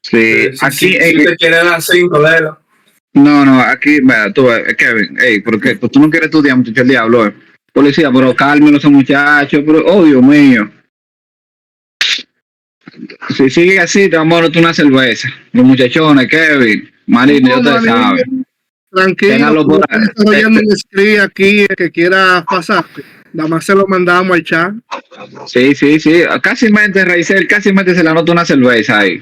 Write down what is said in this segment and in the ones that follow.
Sí, aquí... Si te quiere dar 5, léelo. No, aquí, mira, tú, Kevin, ¿por qué? Pues tú no quieres estudiar, muchacho, el diablo, Policía, pero cálmelo ese muchacho, pero, oh, Dios mío. Si sigue así, te vamos a dar una cerveza. Los muchachones, Kevin, Marino, ya ustedes saben. Tranquilo, estoy desarrollando un script aquí, el que quiera pasar. Nada más se lo mandamos al chat. Sí. Casi mente, Raizel, casi mente se le anota una cerveza ahí.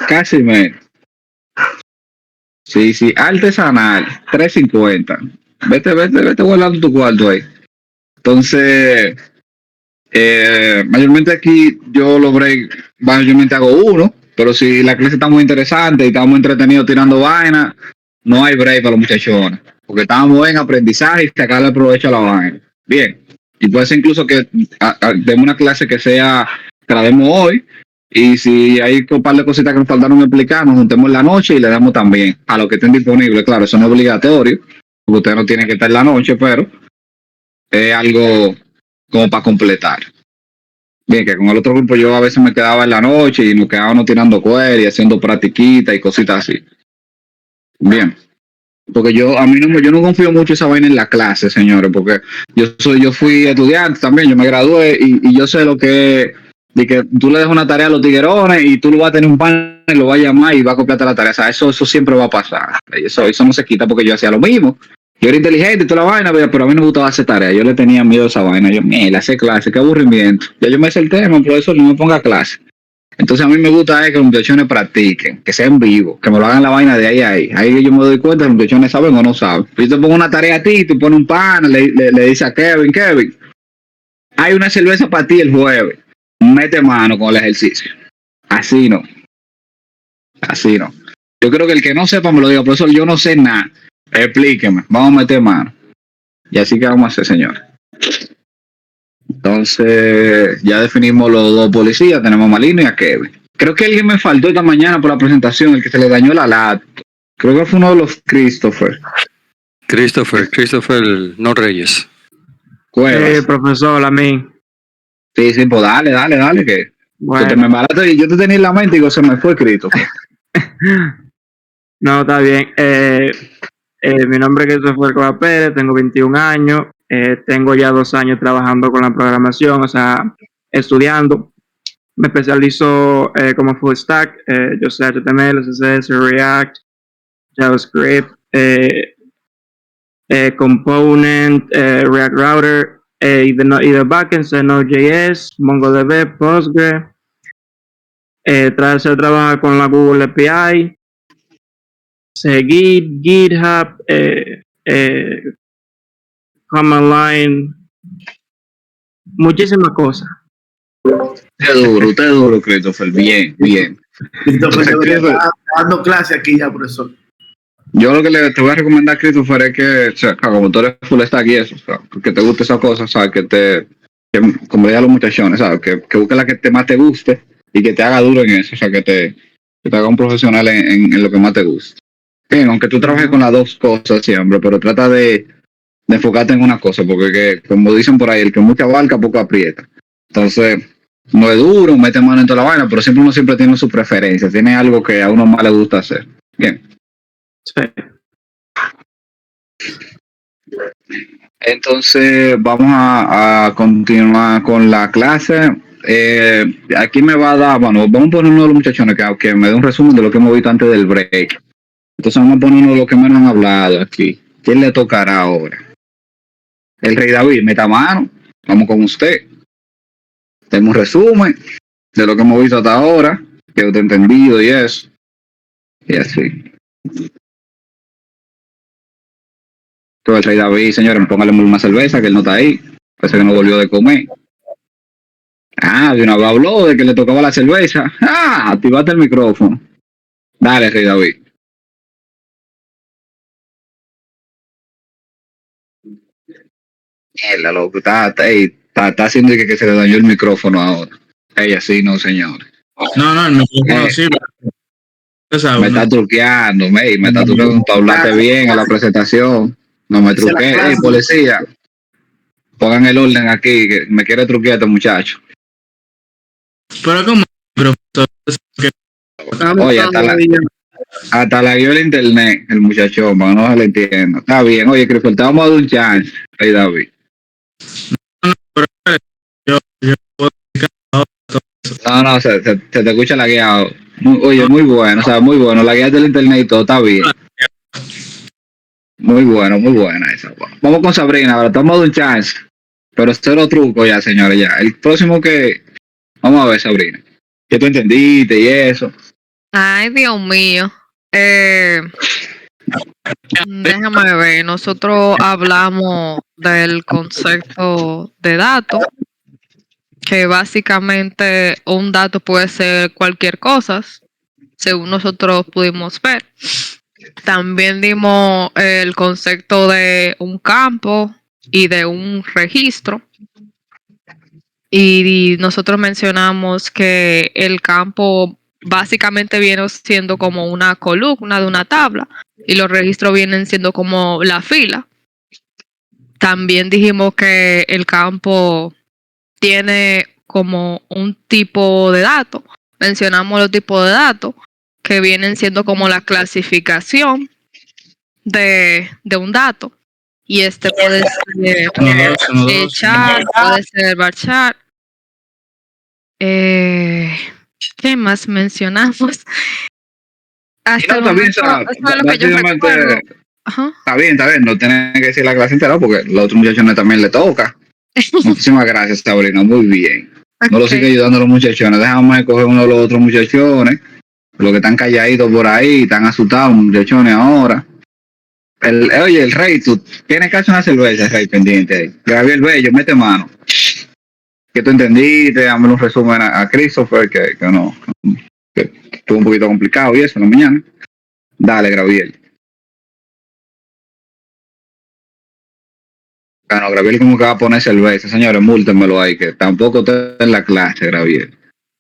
Casi mente. Sí, artesanal, 350. Vete guardando tu cuarto ahí. Entonces, mayormente aquí yo mayormente hago uno, pero si la clase está muy interesante y estamos entretenidos tirando vaina, no hay break para los muchachones, porque estamos en aprendizaje y sacarle provecho a la vaina. Bien, y puede ser incluso que demos una clase que la demos hoy, y si hay un par de cositas que nos faltaron explicar, nos juntemos en la noche y le damos también a los que estén disponibles. Claro, eso no es obligatorio, porque ustedes no tienen que estar en la noche, pero es algo como para completar. Bien, que con el otro grupo yo a veces me quedaba en la noche y nos quedábamos tirando query, haciendo practiquitas y cositas así. Bien. Porque yo no confío mucho esa vaina en la clase, señores, porque yo fui estudiante también, yo me gradué y yo sé lo que es, de que tú le das una tarea a los tiguerones y tú lo vas a tener un panel, lo vas a llamar y va a copiarte la tarea. O sea, eso siempre va a pasar. Eso no se quita porque yo hacía lo mismo. Yo era inteligente y toda la vaina, pero a mí no me gustaba hacer tarea. Yo le tenía miedo a esa vaina. Yo, mira, hacer clase, qué aburrimiento. Ya yo me hice el tema, por eso no me ponga clase. Entonces a mí me gusta que los muchachones practiquen, que sean vivos, que me lo hagan la vaina de ahí a ahí. Ahí yo me doy cuenta que los muchachones saben o no saben. Yo te pongo una tarea a ti, tú pones un pan, le dices a Kevin, hay una cerveza para ti el jueves. Mete mano con el ejercicio. Así no. Yo creo que el que no sepa me lo diga, profesor, yo no sé nada. Explíqueme, vamos a meter mano. Y así que vamos a hacer, señores. Entonces, ya definimos los dos policías, tenemos a Malino y a Kevin. Creo que alguien me faltó esta mañana por la presentación, el que se le dañó la laptop. Creo que fue uno de los Christopher, no Reyes. Profesor, a mí. Sí, pues dale, que bueno. te me embaraste y yo te tenía en la mente y digo, se me fue Christopher. No, está bien. Mi nombre es Christopher Cova Pérez, tengo 21 años, tengo ya 2 años trabajando con la programación, o sea, estudiando. Me especializo como full stack, yo sé HTML, CSS, React, JavaScript, Component, React Router, y de backend, Node.js, MongoDB, Postgre. Tras el trabajo con la Google API, Git, GitHub, Command Line, muchísimas cosas. Usted duro, Christopher, bien. Christopher está dando clase aquí ya, profesor. Yo lo que te voy a recomendar, Christopher, es que, o sea, como tú eres full stack y eso, o sea, que te guste esa cosa, ¿sabes? Como le digan los muchachones, ¿sabes? Que busque la que más te guste y que te haga duro en eso, o sea, que te haga un profesional en lo que más te guste. Bien, aunque tú trabajes con las dos cosas siempre, pero trata de enfocarte en una cosa, porque como dicen por ahí, el que mucha abarca, poco aprieta. Entonces, no es duro, mete mano en toda la vaina, pero uno siempre tiene su preferencia, tiene algo que a uno más le gusta hacer. Bien. Sí. Entonces vamos a continuar con la clase. Aquí me va a dar, bueno, vamos a poner uno de los muchachones que me dé un resumen de lo que hemos visto antes del break. Entonces vamos a poner uno de los que menos han hablado aquí. ¿Quién le tocará ahora? El Rey David, meta mano, vamos con usted. Tenemos un resumen de lo que hemos visto hasta ahora, que usted ha entendido y eso. Y así. Todo el Rey David, señores, póngale una cerveza, que él no está ahí. Parece que no volvió de comer. De una vez habló de que le tocaba la cerveza. Activaste el micrófono. Dale, Rey David. Mierda, loco, está haciendo que se le dañó el micrófono ahora. Así no, señores. No, el micrófono sí. Me está truqueando, me está truqueando para hablarte bien en la presentación. No me truqué, policía. Pongan el orden aquí, que me quiere truquear este muchacho. Pero como, profesor, Oye, hasta la guió el internet, el muchachón, para que no se le entienda. Está bien, oye, Cristian, te vamos a dar un chance, ahí David. Yo puedo explicar todo eso. No, se te escucha lagueado. Oye, muy bueno, o sea, muy bueno. La guía del internet y todo está bien. Muy buena esa. Vamos con Sabrina, ahora estamos de un chance. Pero cero truco ya, señores, ya. El próximo que... Vamos a ver, Sabrina. ¿Qué tú entendiste y eso? Ay, Dios mío. Déjame ver, nosotros hablamos del concepto de dato, que básicamente un dato puede ser cualquier cosa, según nosotros pudimos ver. También dimos el concepto de un campo y de un registro. Y nosotros mencionamos que el campo básicamente viene siendo como una columna de una tabla y los registros vienen siendo como la fila. También dijimos que el campo tiene como un tipo de datos. Mencionamos los tipos de datos que vienen siendo como la clasificación de un dato. Y este puede ser char, puede ser bar chart. ¿Qué más mencionamos? Hasta No, también, eso es lo que yo recuerdo. Ajá. Está bien, no tienen que decir la clase entera porque los otros muchachones también le toca. Muchísimas gracias, Sabrina, muy bien. Okay. No lo sigue ayudando a los muchachones, déjame escoger uno de los otros muchachones, los que están calladitos por ahí, están asustados, muchachones ahora. Oye, el Rey, tú tienes que hacer una cerveza, Rey, pendiente ahí. Gabriel Bello, mete mano. ¿Qué tú entendiste? Dame un resumen a Christopher, que no, que estuvo un poquito complicado y eso en la mañana. Dale, Gabriel. Bueno, Gabriel como que va a poner cerveza, señores, múltenmelo ahí, que tampoco está en la clase, Gabriel.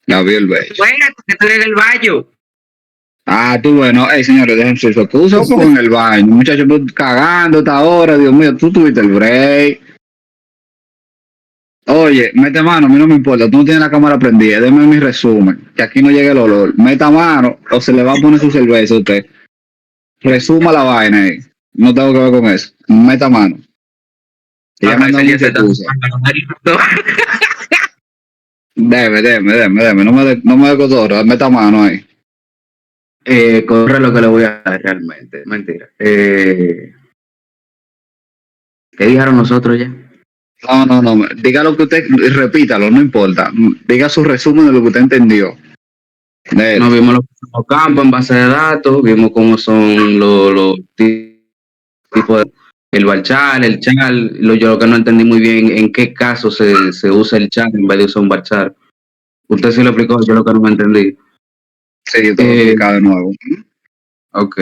Gabriel Bello. Bueno, que estoy en el baño. Ah, tú bueno, señores, déjense eso, tú usas en el baño, muchachos, tú cagando hasta ahora, Dios mío, tú tuviste el break. Oye, mete mano, a mí no me importa, tú no tienes la cámara prendida, déme mi resumen, que aquí no llegue el olor. Meta mano o se le va a poner su cerveza a usted. Resuma la vaina ahí, no tengo que ver con eso. Meta mano. Ya me anda mucha excusa. Deme, no me de cotorra, meta mano ahí. Corre lo que le voy a dar realmente, mentira. ¿Qué dijeron nosotros ya? No, diga lo que usted, repítalo, no importa. Diga su resumen de lo que usted entendió. Nos vimos los campos en base de datos, vimos cómo son los tipos de el varchar, el char. Yo lo que no entendí muy bien en qué caso se usa el char en vez de usar un varchar. Usted sí lo explicó, yo lo que no me entendí. Sí, yo te lo voy a explicar de nuevo. Ok.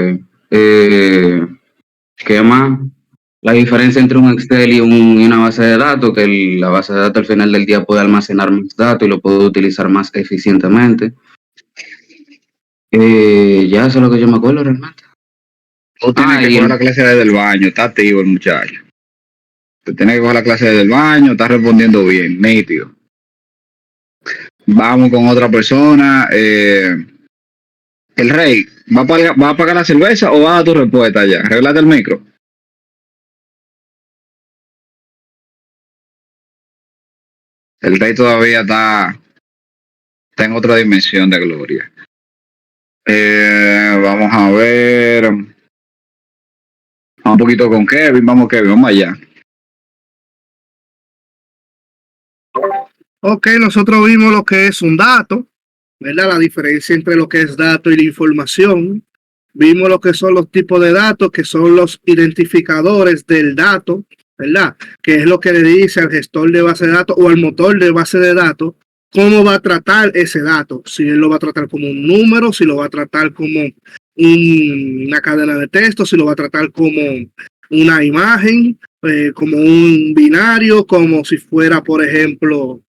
¿Qué más? La diferencia entre un Excel y una base de datos, que la base de datos al final del día puede almacenar más datos y lo puede utilizar más eficientemente. Ya eso es lo que yo me acuerdo realmente. Tú tienes que coger la clase desde el baño, está activo el muchacho. Tú tienes que coger la clase desde el baño, está respondiendo bien, nítido. Vamos con otra persona. El Rey, ¿va a pagar la cerveza o va a dar tu respuesta ya? Arréglate el micro. El Rey todavía está en otra dimensión de gloria. Vamos a ver. Un poquito con Kevin, vamos allá. Ok, nosotros vimos lo que es un dato, ¿verdad? La diferencia entre lo que es dato y la información. Vimos lo que son los tipos de datos, que son los identificadores del dato, ¿verdad? Que es lo que le dice al gestor de base de datos o al motor de base de datos cómo va a tratar ese dato. Si él lo va a tratar como un número, si lo va a tratar como una cadena de texto, si lo va a tratar como una imagen, como un binario, como si fuera, por ejemplo,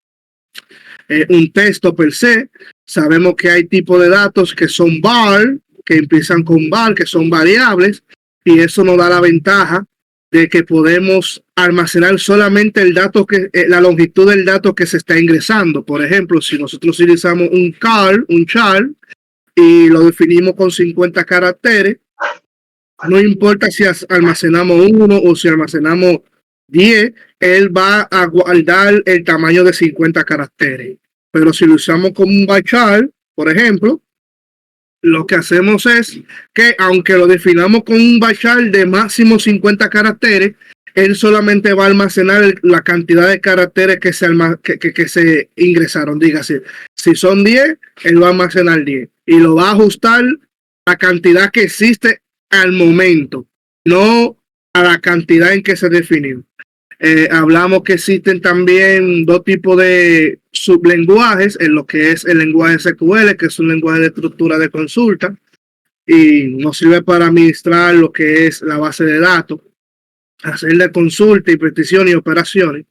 un texto per se. Sabemos que hay tipos de datos que son var, que empiezan con var, que son variables, y eso nos da la ventaja de que podemos almacenar solamente el dato la longitud del dato que se está ingresando. Por ejemplo, si nosotros utilizamos un char y lo definimos con 50 caracteres, no importa si almacenamos 1 o si almacenamos 10, él va a guardar el tamaño de 50 caracteres. Pero si lo usamos como un varchar, por ejemplo, lo que hacemos es que aunque lo definamos con un varchar de máximo 50 caracteres, él solamente va a almacenar la cantidad de caracteres que se ingresaron. Dígase, si son 10, él va a almacenar 10 y lo va a ajustar a la cantidad que existe al momento, no a la cantidad en que se definió. Hablamos que existen también dos tipos de sublenguajes en lo que es el lenguaje SQL, que es un lenguaje de estructura de consulta y nos sirve para administrar lo que es la base de datos, hacerle consulta y petición y operaciones.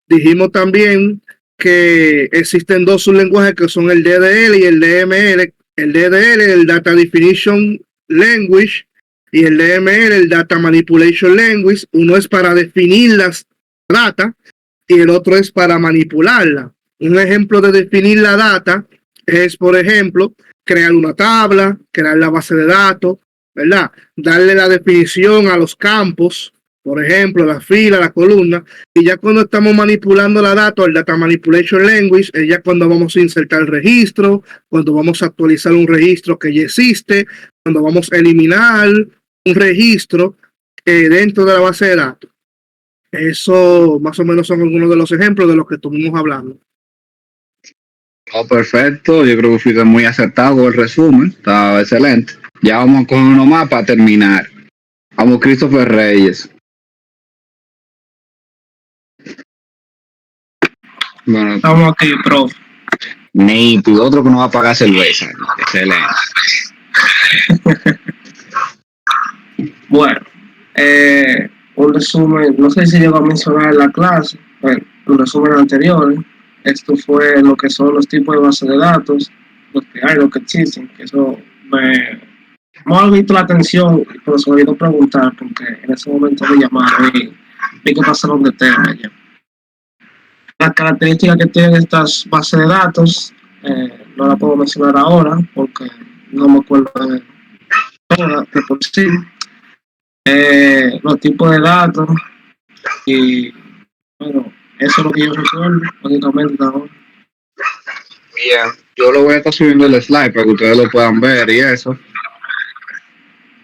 Dijimos también que existen dos sublenguajes que son el DDL y el DML. El DDL, el Data Definition Language, y el DML, el Data Manipulation Language. Uno es para definir las data y el otro es para manipularla. Un ejemplo de definir la data es, por ejemplo, crear una tabla, crear la base de datos, ¿verdad? Darle la definición a los campos, por ejemplo, la fila, la columna, y ya cuando estamos manipulando la data, el Data Manipulation Language, es ya cuando vamos a insertar el registro, cuando vamos a actualizar un registro que ya existe, cuando vamos a eliminar un registro dentro de la base de datos. Eso más o menos son algunos de los ejemplos de los que estuvimos hablando. Oh, perfecto, yo creo que fuiste muy acertado con el resumen, estaba excelente. Ya vamos con uno más para terminar. Vamos, Christopher Reyes. Bueno, Estamos aquí, profe. nítido, otro que no va a pagar cerveza. Excelente. Bueno, un resumen, no sé si llegó a mencionar en la clase, bueno, un resumen anterior. Esto fue lo que son los tipos de bases de datos, los que hay, los que existen, que eso me ha visto la atención, pero se me olvidó preguntar porque en ese momento me llamaron y vi que pasaron de tema ya. Las características que tienen estas bases de datos no las puedo mencionar ahora porque no me acuerdo de todas de por sí. Los tipos de datos y bueno, eso es lo que yo recuerdo básicamente ahora. Bien, yo lo voy a estar subiendo el slide para que ustedes lo puedan ver y eso.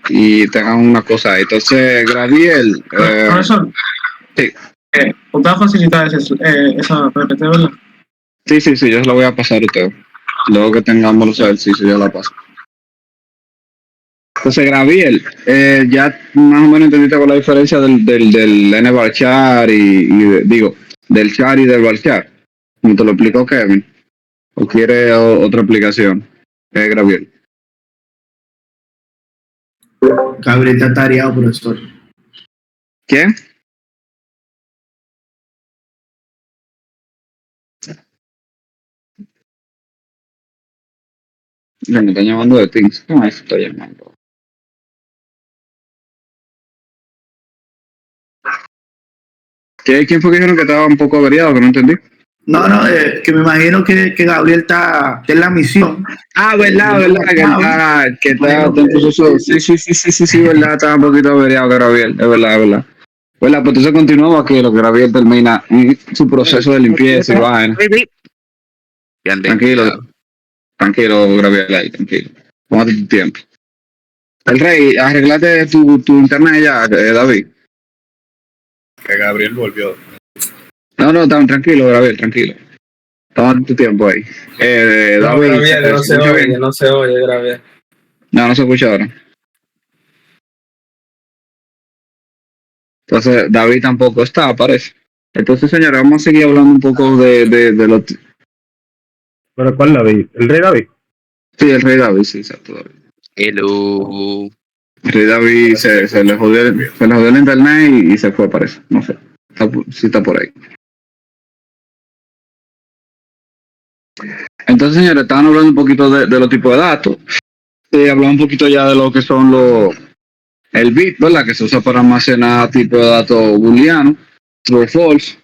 Y tengan una cosa ahí. Entonces, Gabriel. Profesor, Sí. ¿usted va a facilitar esa PPT, verdad? Sí, yo se lo voy a pasar a usted. Luego que tengamos los ejercicios, yo la paso. Entonces, Gabriel, ya más o menos entendiste con la diferencia del N-varchar del char y del varchar. ¿Me te lo explicó Kevin? ¿O quiere otra explicación? Gabriel. Gabriel está tareado, profesor. ¿Quién? Me están llamando de Teams. ¿Cómo es? Estoy llamando. ¿Quién fue que dijeron que estaba un poco averiado? Que no entendí. No, que me imagino que Gabriel está en la misión. Ah, verdad, que está en proceso. Sí, verdad, estaba un poquito averiado Gabriel, es verdad. Verdad, pues entonces continuamos aquí, lo que Gabriel termina su proceso de limpieza y vaina. Tranquilo, Gabriel, ahí, tranquilo. Tómate tu tiempo. El Rey, arreglate tu internet ya, David. Que Gabriel volvió. No, tranquilo, Gabriel, tranquilo. Tómate tu tiempo ahí. David, Gabriel, no se oye, Gabriel. No se escucha ahora. Entonces, David tampoco está, parece. Entonces, señores, vamos a seguir hablando un poco de los... ¿Pero cuál David? ¿El rey David? Sí, el Rey David, sí, exacto, David. Hello. El Rey David se le jodió el internet y se fue, parece. No sé. Está por ahí. Entonces, señores, estaban hablando un poquito de los tipos de datos. Hablamos un poquito ya de lo que son el bit, ¿verdad? Que se usa para almacenar tipo de datos booleanos, true o false.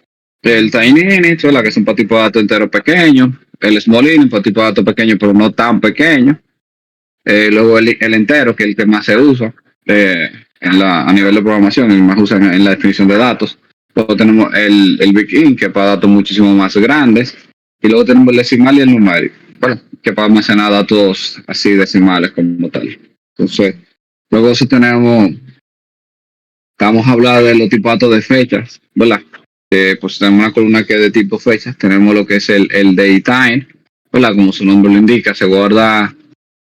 El tiny init, ¿verdad? Que son para tipo de datos enteros pequeños. El small init para tipo de datos pequeños, pero no tan pequeños. Luego el entero, que es el que más se usa a nivel de programación, el más usa en la definición de datos. Luego tenemos el big int, que es para datos muchísimo más grandes. Y luego tenemos el decimal y el numérico, bueno, que para almacenar datos así decimales como tal. Entonces, luego eso vamos a hablar de los tipos de datos de fechas, ¿verdad? Pues tenemos una columna que es de tipo fechas, tenemos lo que es el datetime, ¿verdad? Como su nombre lo indica, se guarda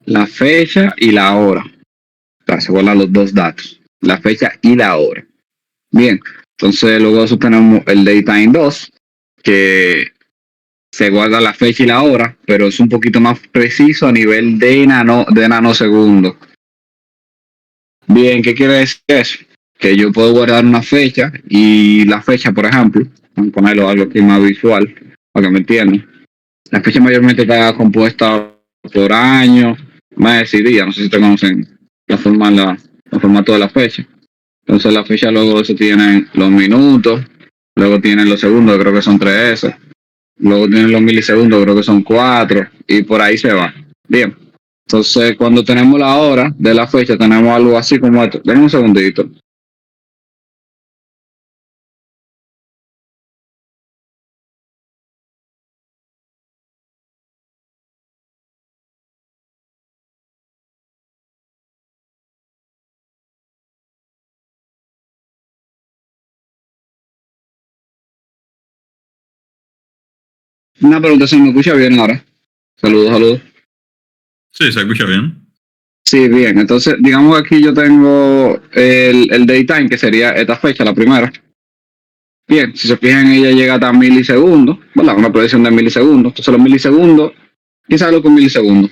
la fecha y la hora. O sea, se guardan los dos datos, la fecha y la hora. Bien, entonces luego de eso tenemos el datetime 2, que se guarda la fecha y la hora, pero es un poquito más preciso a nivel de nanosegundos. Bien, ¿qué quiere decir eso? Que yo puedo guardar una fecha y la fecha, por ejemplo, vamos a ponerlo algo aquí más visual, para que me entiendan. La fecha mayormente está compuesta por año, mes y día. No sé si te conocen el formato de la fecha. Entonces la fecha luego eso tienen los minutos, luego tienen los segundos, creo que son 3S. Luego tienen los milisegundos, creo que son 4, y por ahí se va. Bien. Entonces, cuando tenemos la hora de la fecha, tenemos algo así como esto. Denme un segundito. Una pregunta, ¿se me escucha bien ahora? Saludos. Sí, se escucha bien. Sí, bien. Entonces, digamos que aquí yo tengo el daytime, que sería esta fecha, la primera. Bien, si se fijan, ella llega hasta milisegundos, ¿verdad? Una predicción de milisegundos. Entonces, los milisegundos, ¿quién sabe lo que es un milisegundo?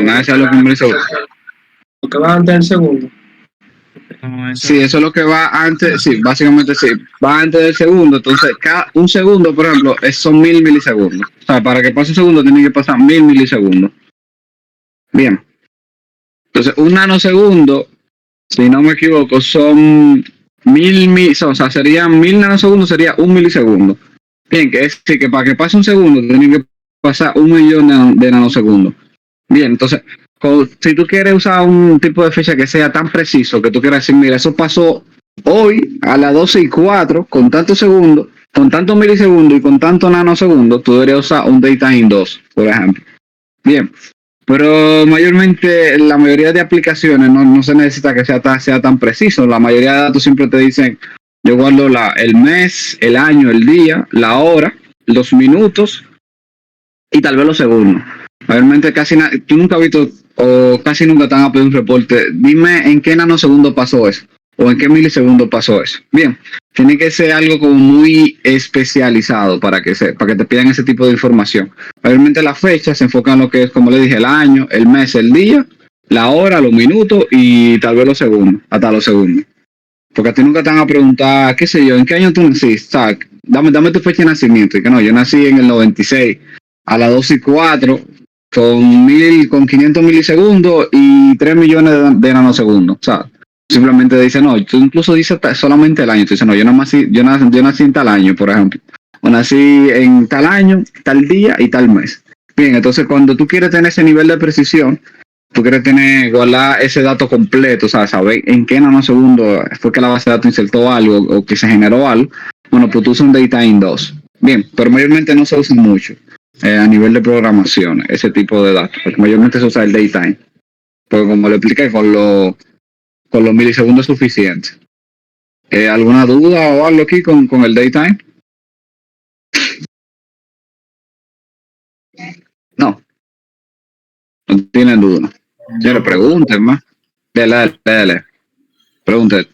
Nadie sabe lo que es un milisegundo. Lo que va antes del segundo. Sí, eso es lo que va antes, sí, básicamente sí, va antes del segundo. Entonces, un segundo, por ejemplo, son 1000 milisegundos. O sea, para que pase un segundo tiene que pasar 1000 milisegundos. Bien. Entonces, un nanosegundo, si no me equivoco, son o sea, serían 1000 nanosegundos, sería un milisegundo. Bien, que es decir, que para que pase un segundo tiene que pasar 1.000.000 de nanosegundos. Bien, entonces, si tú quieres usar un tipo de fecha que sea tan preciso, que tú quieras decir, mira, eso pasó hoy a las 12:04, con tantos segundos, con tantos milisegundos y con tantos nanosegundos, tú deberías usar un datetime 2, por ejemplo. Bien, pero mayormente, la mayoría de aplicaciones no se necesita que sea tan preciso. La mayoría de datos siempre te dicen, yo guardo el mes, el año, el día, la hora, los minutos y tal vez los segundos. Mayormente tú nunca has visto o casi nunca te han pedido un reporte. Dime en qué nanosegundo pasó eso o en qué milisegundo pasó eso. Bien, tiene que ser algo como muy especializado para que te pidan ese tipo de información. Mayormente las fechas se enfocan en lo que es, como le dije, el año, el mes, el día, la hora, los minutos y tal vez los segundos, hasta los segundos. Porque a ti nunca te van a preguntar, qué sé yo, ¿en qué año tú naciste? O sea, dame tu fecha de nacimiento. Y que no, yo nací en el 96 a las 12:04 con 500 milisegundos y 3 millones de nanosegundos. O sea, simplemente dice, no, tú incluso dices solamente el año. Tú dices, no, yo nací en tal año, por ejemplo. O nací en tal año, tal día y tal mes. Bien, entonces cuando tú quieres tener ese nivel de precisión, tú quieres guardar ese dato completo, o sea, saber en qué nanosegundo fue que la base de datos insertó algo o que se generó algo. Bueno, pues tú usas un datetime 2. Bien, pero mayormente no se usa mucho a nivel de programación, ese tipo de datos, porque mayormente se usa el datetime. Porque como le expliqué, con los milisegundos es suficiente. ¿Alguna duda o algo aquí con el datetime? No tienen duda. Ya le pregunten más. Dale. Pregunte.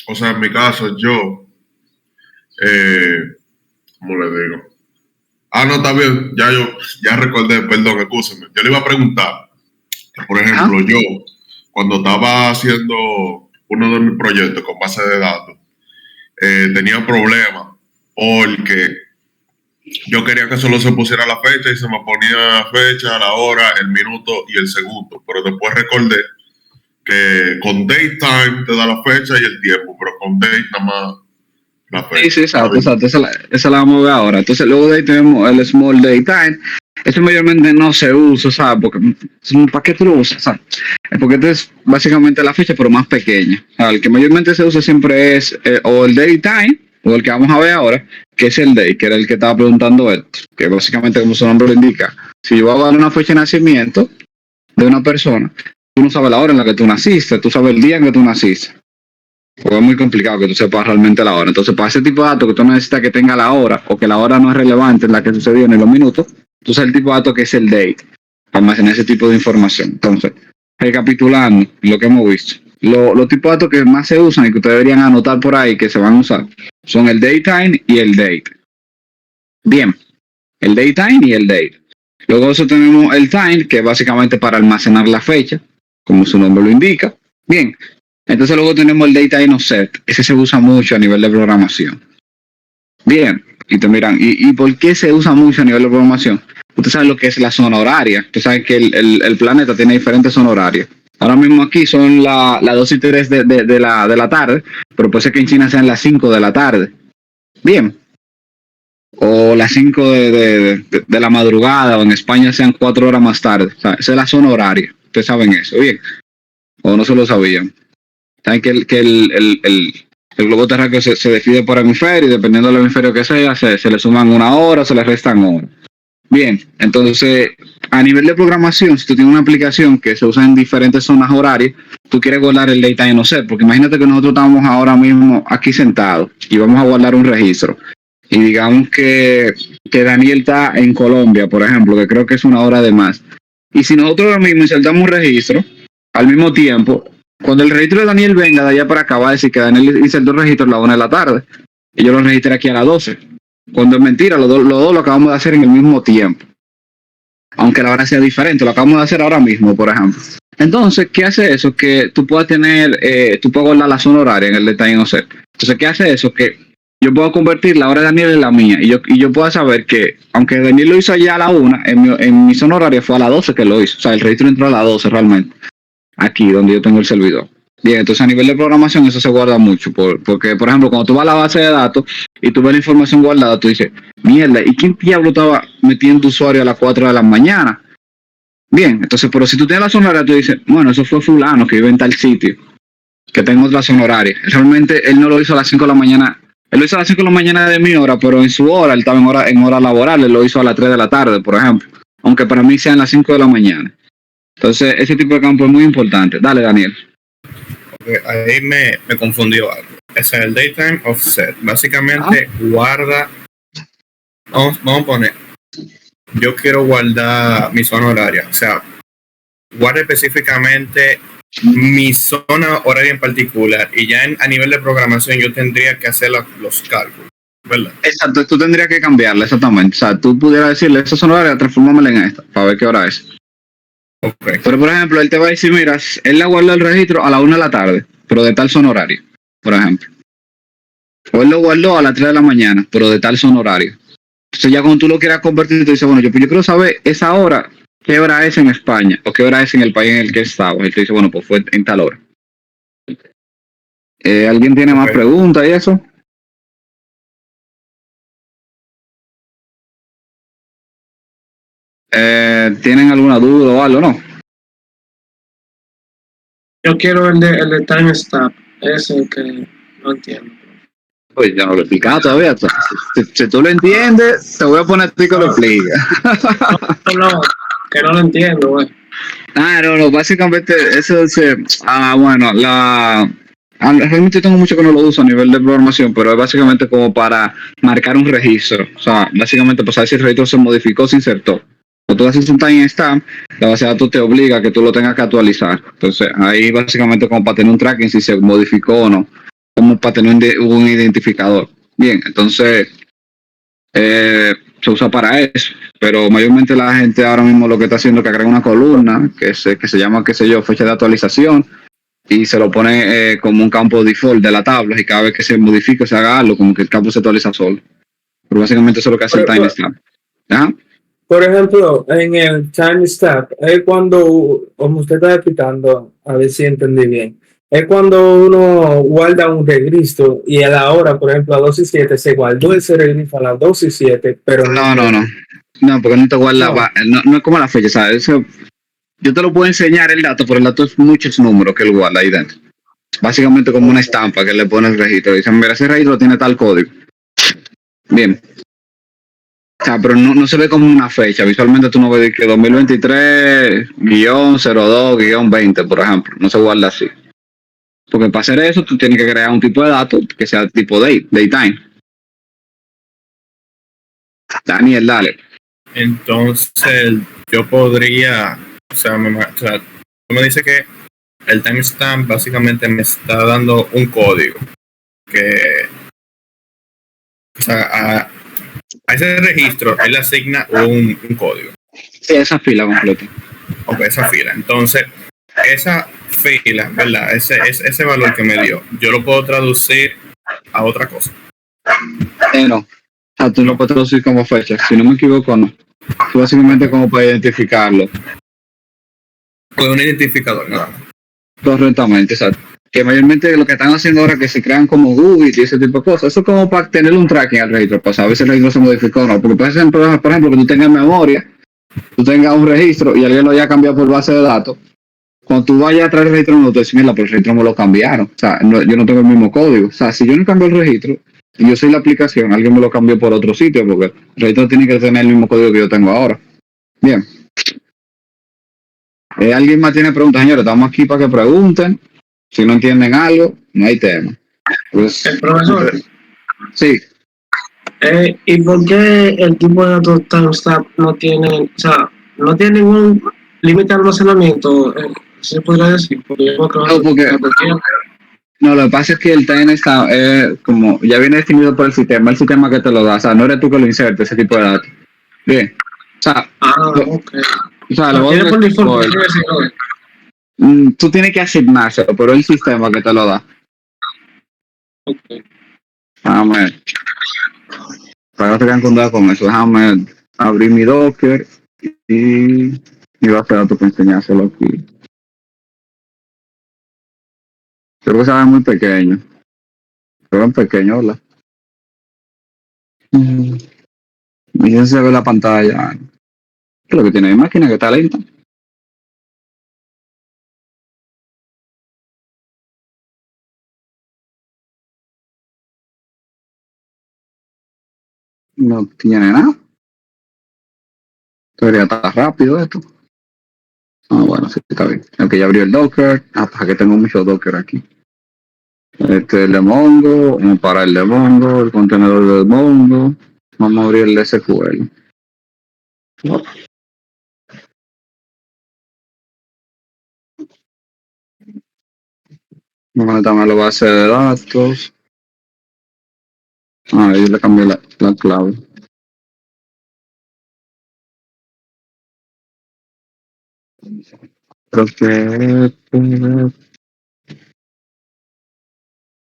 O sea, en mi caso, yo, ¿cómo le digo? No, está bien, ya recordé, perdón, escúcheme. Yo le iba a preguntar, que, por ejemplo, yo, cuando estaba haciendo uno de mis proyectos con base de datos, tenía problemas porque yo quería que solo se pusiera la fecha y se me ponía fecha, la hora, el minuto y el segundo. Pero después recordé que con DateTime te da la fecha y el tiempo, pero con Date nada más la fecha. Sí, exacto. Esa la vamos a ver ahora. Entonces, luego de ahí tenemos el Small Daytime. Eso mayormente no se usa, ¿sabes? Porque ¿para qué tú lo usas? ¿Sabes? Porque este es básicamente la fecha, pero más pequeña. El que mayormente se usa siempre es o el Daytime, o el que vamos a ver ahora, que es el Day, que era el que estaba preguntando él, que básicamente, como su nombre lo indica, si yo voy a dar una fecha de nacimiento de una persona, tú no sabes la hora en la que tú naciste, tú sabes el día en que tú naciste. Porque es muy complicado que tú sepas realmente la hora. Entonces, para ese tipo de datos que tú necesitas que tenga la hora, o que la hora no es relevante en la que sucedió ni los minutos, tú sabes el tipo de datos que es el date, para almacenar ese tipo de información. Entonces, recapitulando lo que hemos visto, los tipos de datos que más se usan y que ustedes deberían anotar por ahí que se van a usar son el daytime y el date. Bien, el daytime y el date. Luego de eso tenemos el time, que es básicamente para almacenar la fecha, como su nombre lo indica. Bien, entonces luego tenemos el daytime offset. Ese se usa mucho a nivel de programación. Bien, y te miran, ¿y por qué se usa mucho a nivel de programación? Usted sabe lo que es la zona horaria. Usted sabe que el planeta tiene diferentes zonas horarias. Ahora mismo aquí son las 2 y 3 de la tarde, pero puede ser que en China sean las 5 de la tarde. Bien. O las 5 de la madrugada, o en España sean 4 horas más tarde. O sea, esa es la zona horaria. Ustedes saben eso, bien. O no se lo sabían. Saben que el globo terráqueo se divide por hemisferio y dependiendo del hemisferio que sea, se le suman 1 hora, se le restan horas. Bien, entonces, a nivel de programación, si tú tienes una aplicación que se usa en diferentes zonas horarias, tú quieres guardar el daytime offset, porque imagínate que nosotros estamos ahora mismo aquí sentados y vamos a guardar un registro. Y digamos que Daniel está en Colombia, por ejemplo, que creo que es 1 hora de más. Y si nosotros ahora mismo insertamos un registro, al mismo tiempo, cuando el registro de Daniel venga de allá para acá, va a decir que Daniel insertó el registro a la 1 de la tarde. Y yo lo registré aquí a las 12. Cuando es mentira, los dos lo acabamos de hacer en el mismo tiempo. Aunque la hora sea diferente, lo acabamos de hacer ahora mismo, por ejemplo. Entonces, ¿qué hace eso? Que tú puedas tener, tú puedas guardar la zona horaria en el daytime offset. Entonces, ¿qué hace eso? Que yo puedo convertir la hora de Daniel en la mía. Y yo puedo saber que, aunque Daniel lo hizo allá a la 1, en mi zona horaria fue a las 12 que lo hizo. O sea, el registro entró a las 12 realmente. Aquí, donde yo tengo el servidor. Bien, entonces a nivel de programación eso se guarda mucho, porque por ejemplo cuando tú vas a la base de datos y tú ves la información guardada, tú dices, mierda, ¿y quién diablo estaba metiendo usuario a las 4 de la mañana? Bien, entonces, pero si tú tienes la zona horaria, tú dices, bueno, eso fue fulano que vive en tal sitio, que tengo otra zona horaria. Realmente él no lo hizo a las 5 de la mañana, él lo hizo a las 5 de la mañana de mi hora, pero en su hora, él estaba en hora laboral, él lo hizo a las 3 de la tarde, por ejemplo, aunque para mí sean las 5 de la mañana. Entonces, ese tipo de campo es muy importante. Dale, Daniel. Ahí me confundió algo. Ese es el daytime offset. Básicamente guarda. Vamos a poner. Yo quiero guardar mi zona horaria. O sea, guarda específicamente mi zona horaria en particular. Y ya a nivel de programación yo tendría que hacer los cálculos, ¿verdad? Exacto, tú tendrías que cambiarla, exactamente. O sea, tú pudieras decirle, esa zona horaria, transformámosla en esta, para ver qué hora es. Okay. Pero por ejemplo, él te va a decir, mira, él la guardó el registro a la 1 de la tarde, pero de tal zona horaria, por ejemplo. O él lo guardó a las 3 de la mañana, pero de tal zona horaria. Entonces ya cuando tú lo quieras convertir, tú dices, bueno, yo quiero saber esa hora, qué hora es en España, o qué hora es en el país en el que estaba. Él te dice, bueno, pues fue en tal hora. ¿Alguien tiene más preguntas y eso? ¿Tienen alguna duda o algo, no? Yo quiero el de timestamp, ese que no entiendo. Oye, ya no lo he explicado todavía. Si tú lo entiendes, te voy a poner a ti que lo explica. No, que no lo entiendo, güey. No, básicamente eso es, bueno, realmente tengo mucho que no lo uso a nivel de programación, pero es básicamente como para marcar un registro. O sea, básicamente para saber si el registro se modificó o se insertó. Cuando tú haces un timestamp, la base de datos te obliga a que tú lo tengas que actualizar. Entonces, ahí básicamente como para tener un tracking si se modificó o no, como para tener un identificador. Bien, entonces se usa para eso, pero mayormente la gente ahora mismo lo que está haciendo es que agrega una columna que se llama, qué sé yo, fecha de actualización, y se lo pone como un campo default de la tabla, y cada vez que se modifique, se haga algo, como que el campo se actualiza solo. Pero básicamente eso es lo que hace el timestamp. ¿Ah? Por ejemplo, en el timestamp, es cuando, como usted está explicando, a ver si entendí bien, es cuando uno guarda un registro y a la hora, por ejemplo, a 2 y 7 se guardó ese registro a las 2 y 7, pero No, porque no te guarda, No. no es como la fecha, ¿sabes? Eso, yo te lo puedo enseñar el dato, pero el dato es muchos números que él guarda ahí dentro. Básicamente como una estampa que le pone el registro. Dicen, mira, ese registro tiene tal código. Bien. O sea, pero no se ve como una fecha. Visualmente tú no ves que 2023-02-20, por ejemplo. No se guarda así. Porque para hacer eso, tú tienes que crear un tipo de dato que sea tipo daytime. Daniel, dale. Entonces, yo podría, o sea, tú me dices que el timestamp básicamente me está dando un código que, o sea, a ese registro él le asigna un código. Sí, esa fila completa. Ok, esa fila. Entonces, esa fila, ¿verdad? Ese valor que me dio, yo lo puedo traducir a otra cosa. No. O sea, tú no puedes traducir como fecha. Si no me equivoco, no. Básicamente como para identificarlo. Pues un identificador, nada más. Correctamente, exacto. Que mayormente lo que están haciendo ahora es que se crean como Google y ese tipo de cosas. Eso es como para tener un tracking al registro, para saber si el registro se modificó o no. Porque por ejemplo, que tú tengas memoria, tú tengas un registro y alguien lo haya cambiado por base de datos. Cuando tú vayas a traer el registro, no te dicen, mira, pero el registro me lo cambiaron. O sea, yo no tengo el mismo código. O sea, si yo no cambio el registro y yo soy la aplicación, alguien me lo cambió por otro sitio, porque el registro tiene que tener el mismo código que yo tengo ahora. Bien. ¿Alguien más tiene preguntas, señores? Estamos aquí para que pregunten. Si no entienden algo, no hay tema. Pues, El profesor, sí. ¿y por qué el tipo de datos timestamp no tiene, o sea, no tiene ningún límite de almacenamiento? ¿Se podría decir? Porque yo creo que No, porque no, lo que pasa es que el time está como ya viene definido por el sistema que te lo da. O sea, no eres tú que lo insertes, ese tipo de datos. Bien. O sea, ok. o sea, No, tiene por default, por- quiero decir, ¿no? tú tienes que asignárselo, pero el sistema que te lo da. Ok. Déjame, para que te quedan con duda con eso, déjame abrir mi Docker y va a hacer datos para enseñárselo aquí. Creo que se ve muy pequeño. Se ve pequeño, ¿verdad? Y ya se ve la pantalla. ¿Qué es lo que tiene mi máquina que está lenta? No tiene nada. Debería estar rápido esto. Ah, bueno, sí, está bien. Aunque ya abrió el Docker. Para que tengo mucho Docker aquí. El de Mongo. Vamos para el de Mongo. El contenedor de Mongo. Vamos a abrir el de SQL. Vamos a conectarme a la base de datos. Yo le cambié la clave. Creo que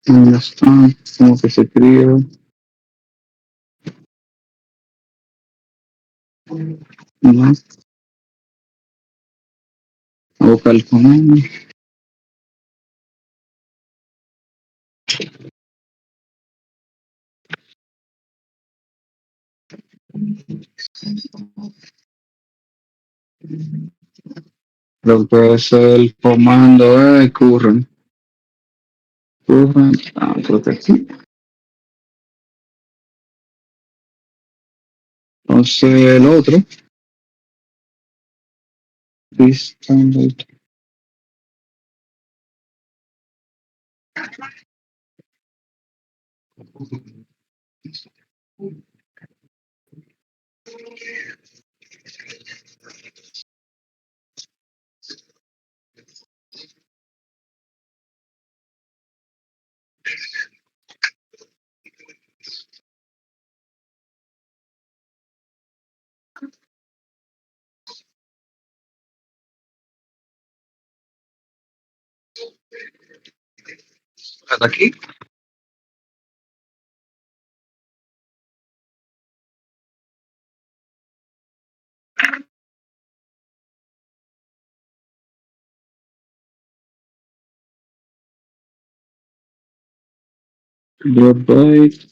¿dónde está? ¿Cómo que se escribe? No. A buscar el comando. Creo que es el comando current. Current. Creo que sí. Entonces el otro. Standard. ¿Hasta aquí? Drop byte.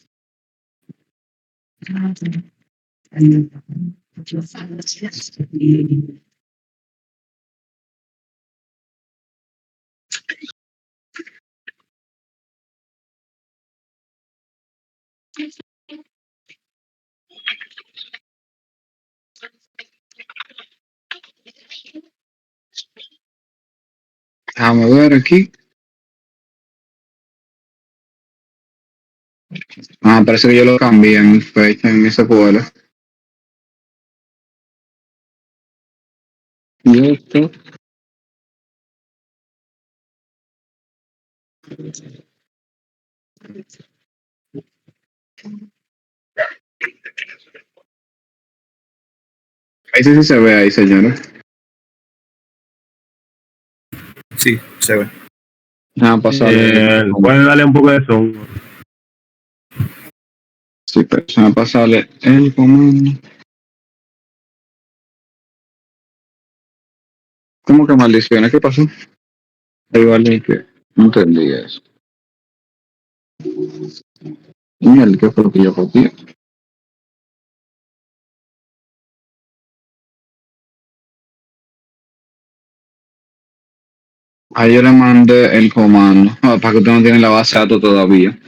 Déjame ver aquí. Parece que yo lo cambié en fecha en SQL. Y esto. Ahí sí se ve ahí, señores. Sí, se ve. Déjame pasarle. Pueden darle un poco de zoom. Sí, pero déjame pasarle el comando. ¿Cómo que maldiciones? ¿Qué pasó? Ahí vale que no entendí eso. Mira, ¿qué fue lo que yo copié? Ahí yo le mandé el comando. Para que usted no tiene la base de datos todavía.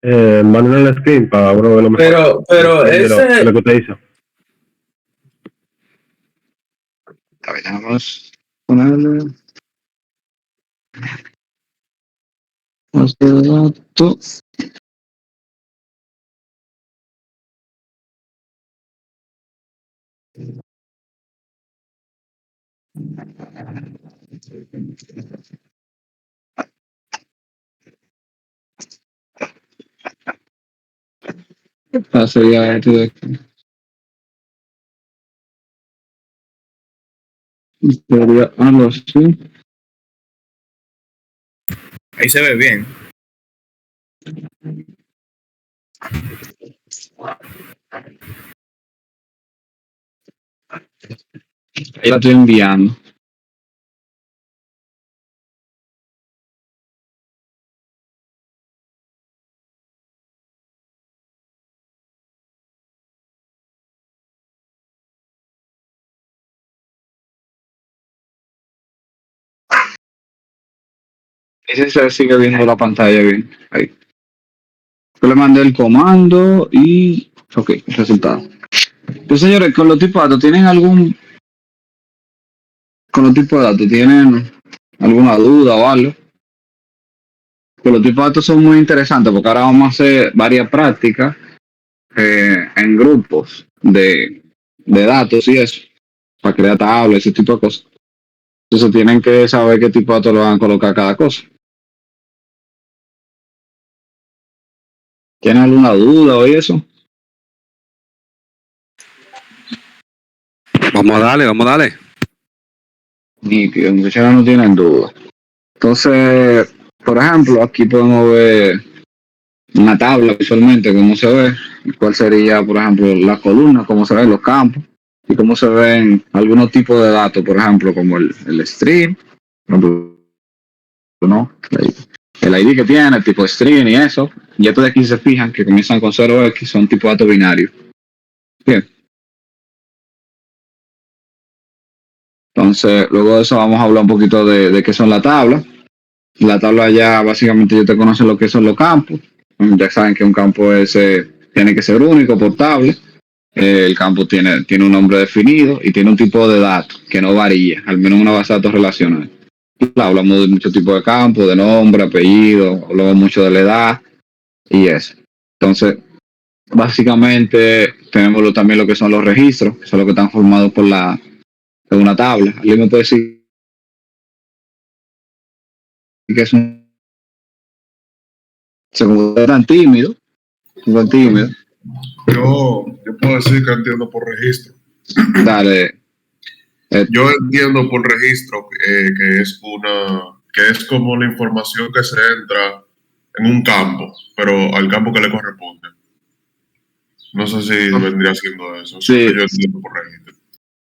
Manden el screen para uno verlo mejor. Pero ese... Lo que usted hizo. A ver, vamos a ponerle base de datos. Sería esto de aquí. Sería algo así. Ahí se ve bien. Ahí la estoy enviando. Ese se sigue viendo la pantalla bien. Ahí. Yo le mandé el comando y... Ok, el resultado. Entonces, señores, con los tipos de datos, ¿tienen algún... Con los tipos de datos, ¿tienen alguna duda o algo? Con los tipos de datos son muy interesantes porque ahora vamos a hacer varias prácticas en grupos de datos y eso, para crear tablas, ese tipo de cosas. Entonces tienen que saber qué tipo de datos lo van a colocar cada cosa. ¿Tienen alguna duda o eso? Vamos a darle. Nítido, muchachos no tienen duda. Entonces, por ejemplo, aquí podemos ver una tabla visualmente, cómo se ve, cuál sería, por ejemplo, la columna, cómo se ven los campos, y cómo se ven algunos tipos de datos, por ejemplo, como el string, por ejemplo, ¿no? El ID que tiene, el tipo de string y eso. Y estos de aquí se fijan que comienzan con 0x, son tipo de datos binarios. Bien. Entonces, luego de eso vamos a hablar un poquito de qué son las tablas. La tabla ya básicamente yo te conocen lo que son los campos. Ya saben que un campo tiene que ser único, portable. El campo tiene un nombre definido y tiene un tipo de datos que no varía, al menos una base de datos relacional. Hablamos de muchos tipos de campos, de nombre, apellido, hablamos mucho de la edad y eso. Entonces, básicamente tenemos también lo que son los registros, que son los que están formados por una tabla. ¿Alguien me puede decir que es un... Según tan tímido? Yo puedo decir que entiendo por registro. Dale. Yo entiendo por registro que es como la información que se entra en un campo, pero al campo que le corresponde. No sé si vendría siendo eso. Sí. Yo entiendo por registro.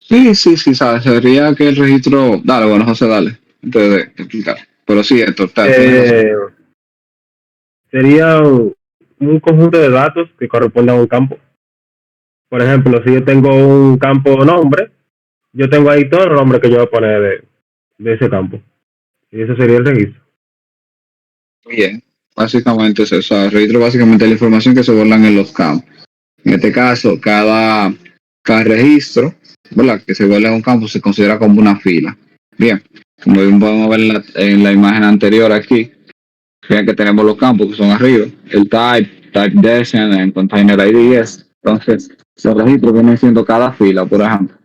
Sí, sabes, sería que el registro... Dale, bueno, José, dale. de explicar. Pero sí, esto está. Sería un conjunto de datos que corresponden a un campo. Por ejemplo, si yo tengo un campo nombre, yo tengo ahí todos los nombres que yo voy a poner de ese campo. Y ese sería el registro. Bien, básicamente es eso. El registro básicamente es la información que se guardan en los campos. En este caso, cada registro, ¿verdad?, que se guarda en un campo se considera como una fila. Bien, como bien podemos ver en la imagen anterior aquí, vean que tenemos los campos que son arriba, el type descent, en container ID es. Entonces, los registros vienen siendo cada fila, por ejemplo.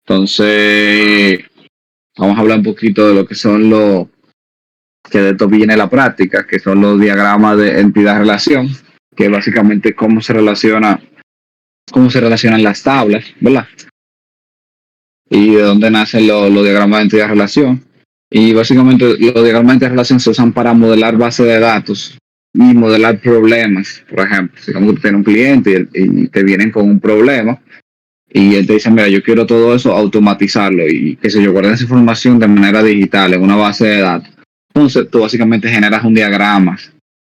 Entonces, vamos a hablar un poquito de lo que son los, que de esto viene la práctica, que son los diagramas de entidad-relación, que básicamente cómo se relacionan las tablas, ¿verdad? Y de dónde nacen los diagramas de entidad-relación. Y básicamente los diagramas de entidad-relación se usan para modelar bases de datos y modelar problemas. Por ejemplo, si como tú tienes un cliente y te vienen con un problema, y él te dice, mira, yo quiero todo eso automatizarlo y que se yo guarde esa información de manera digital en una base de datos. Entonces tú básicamente generas un diagrama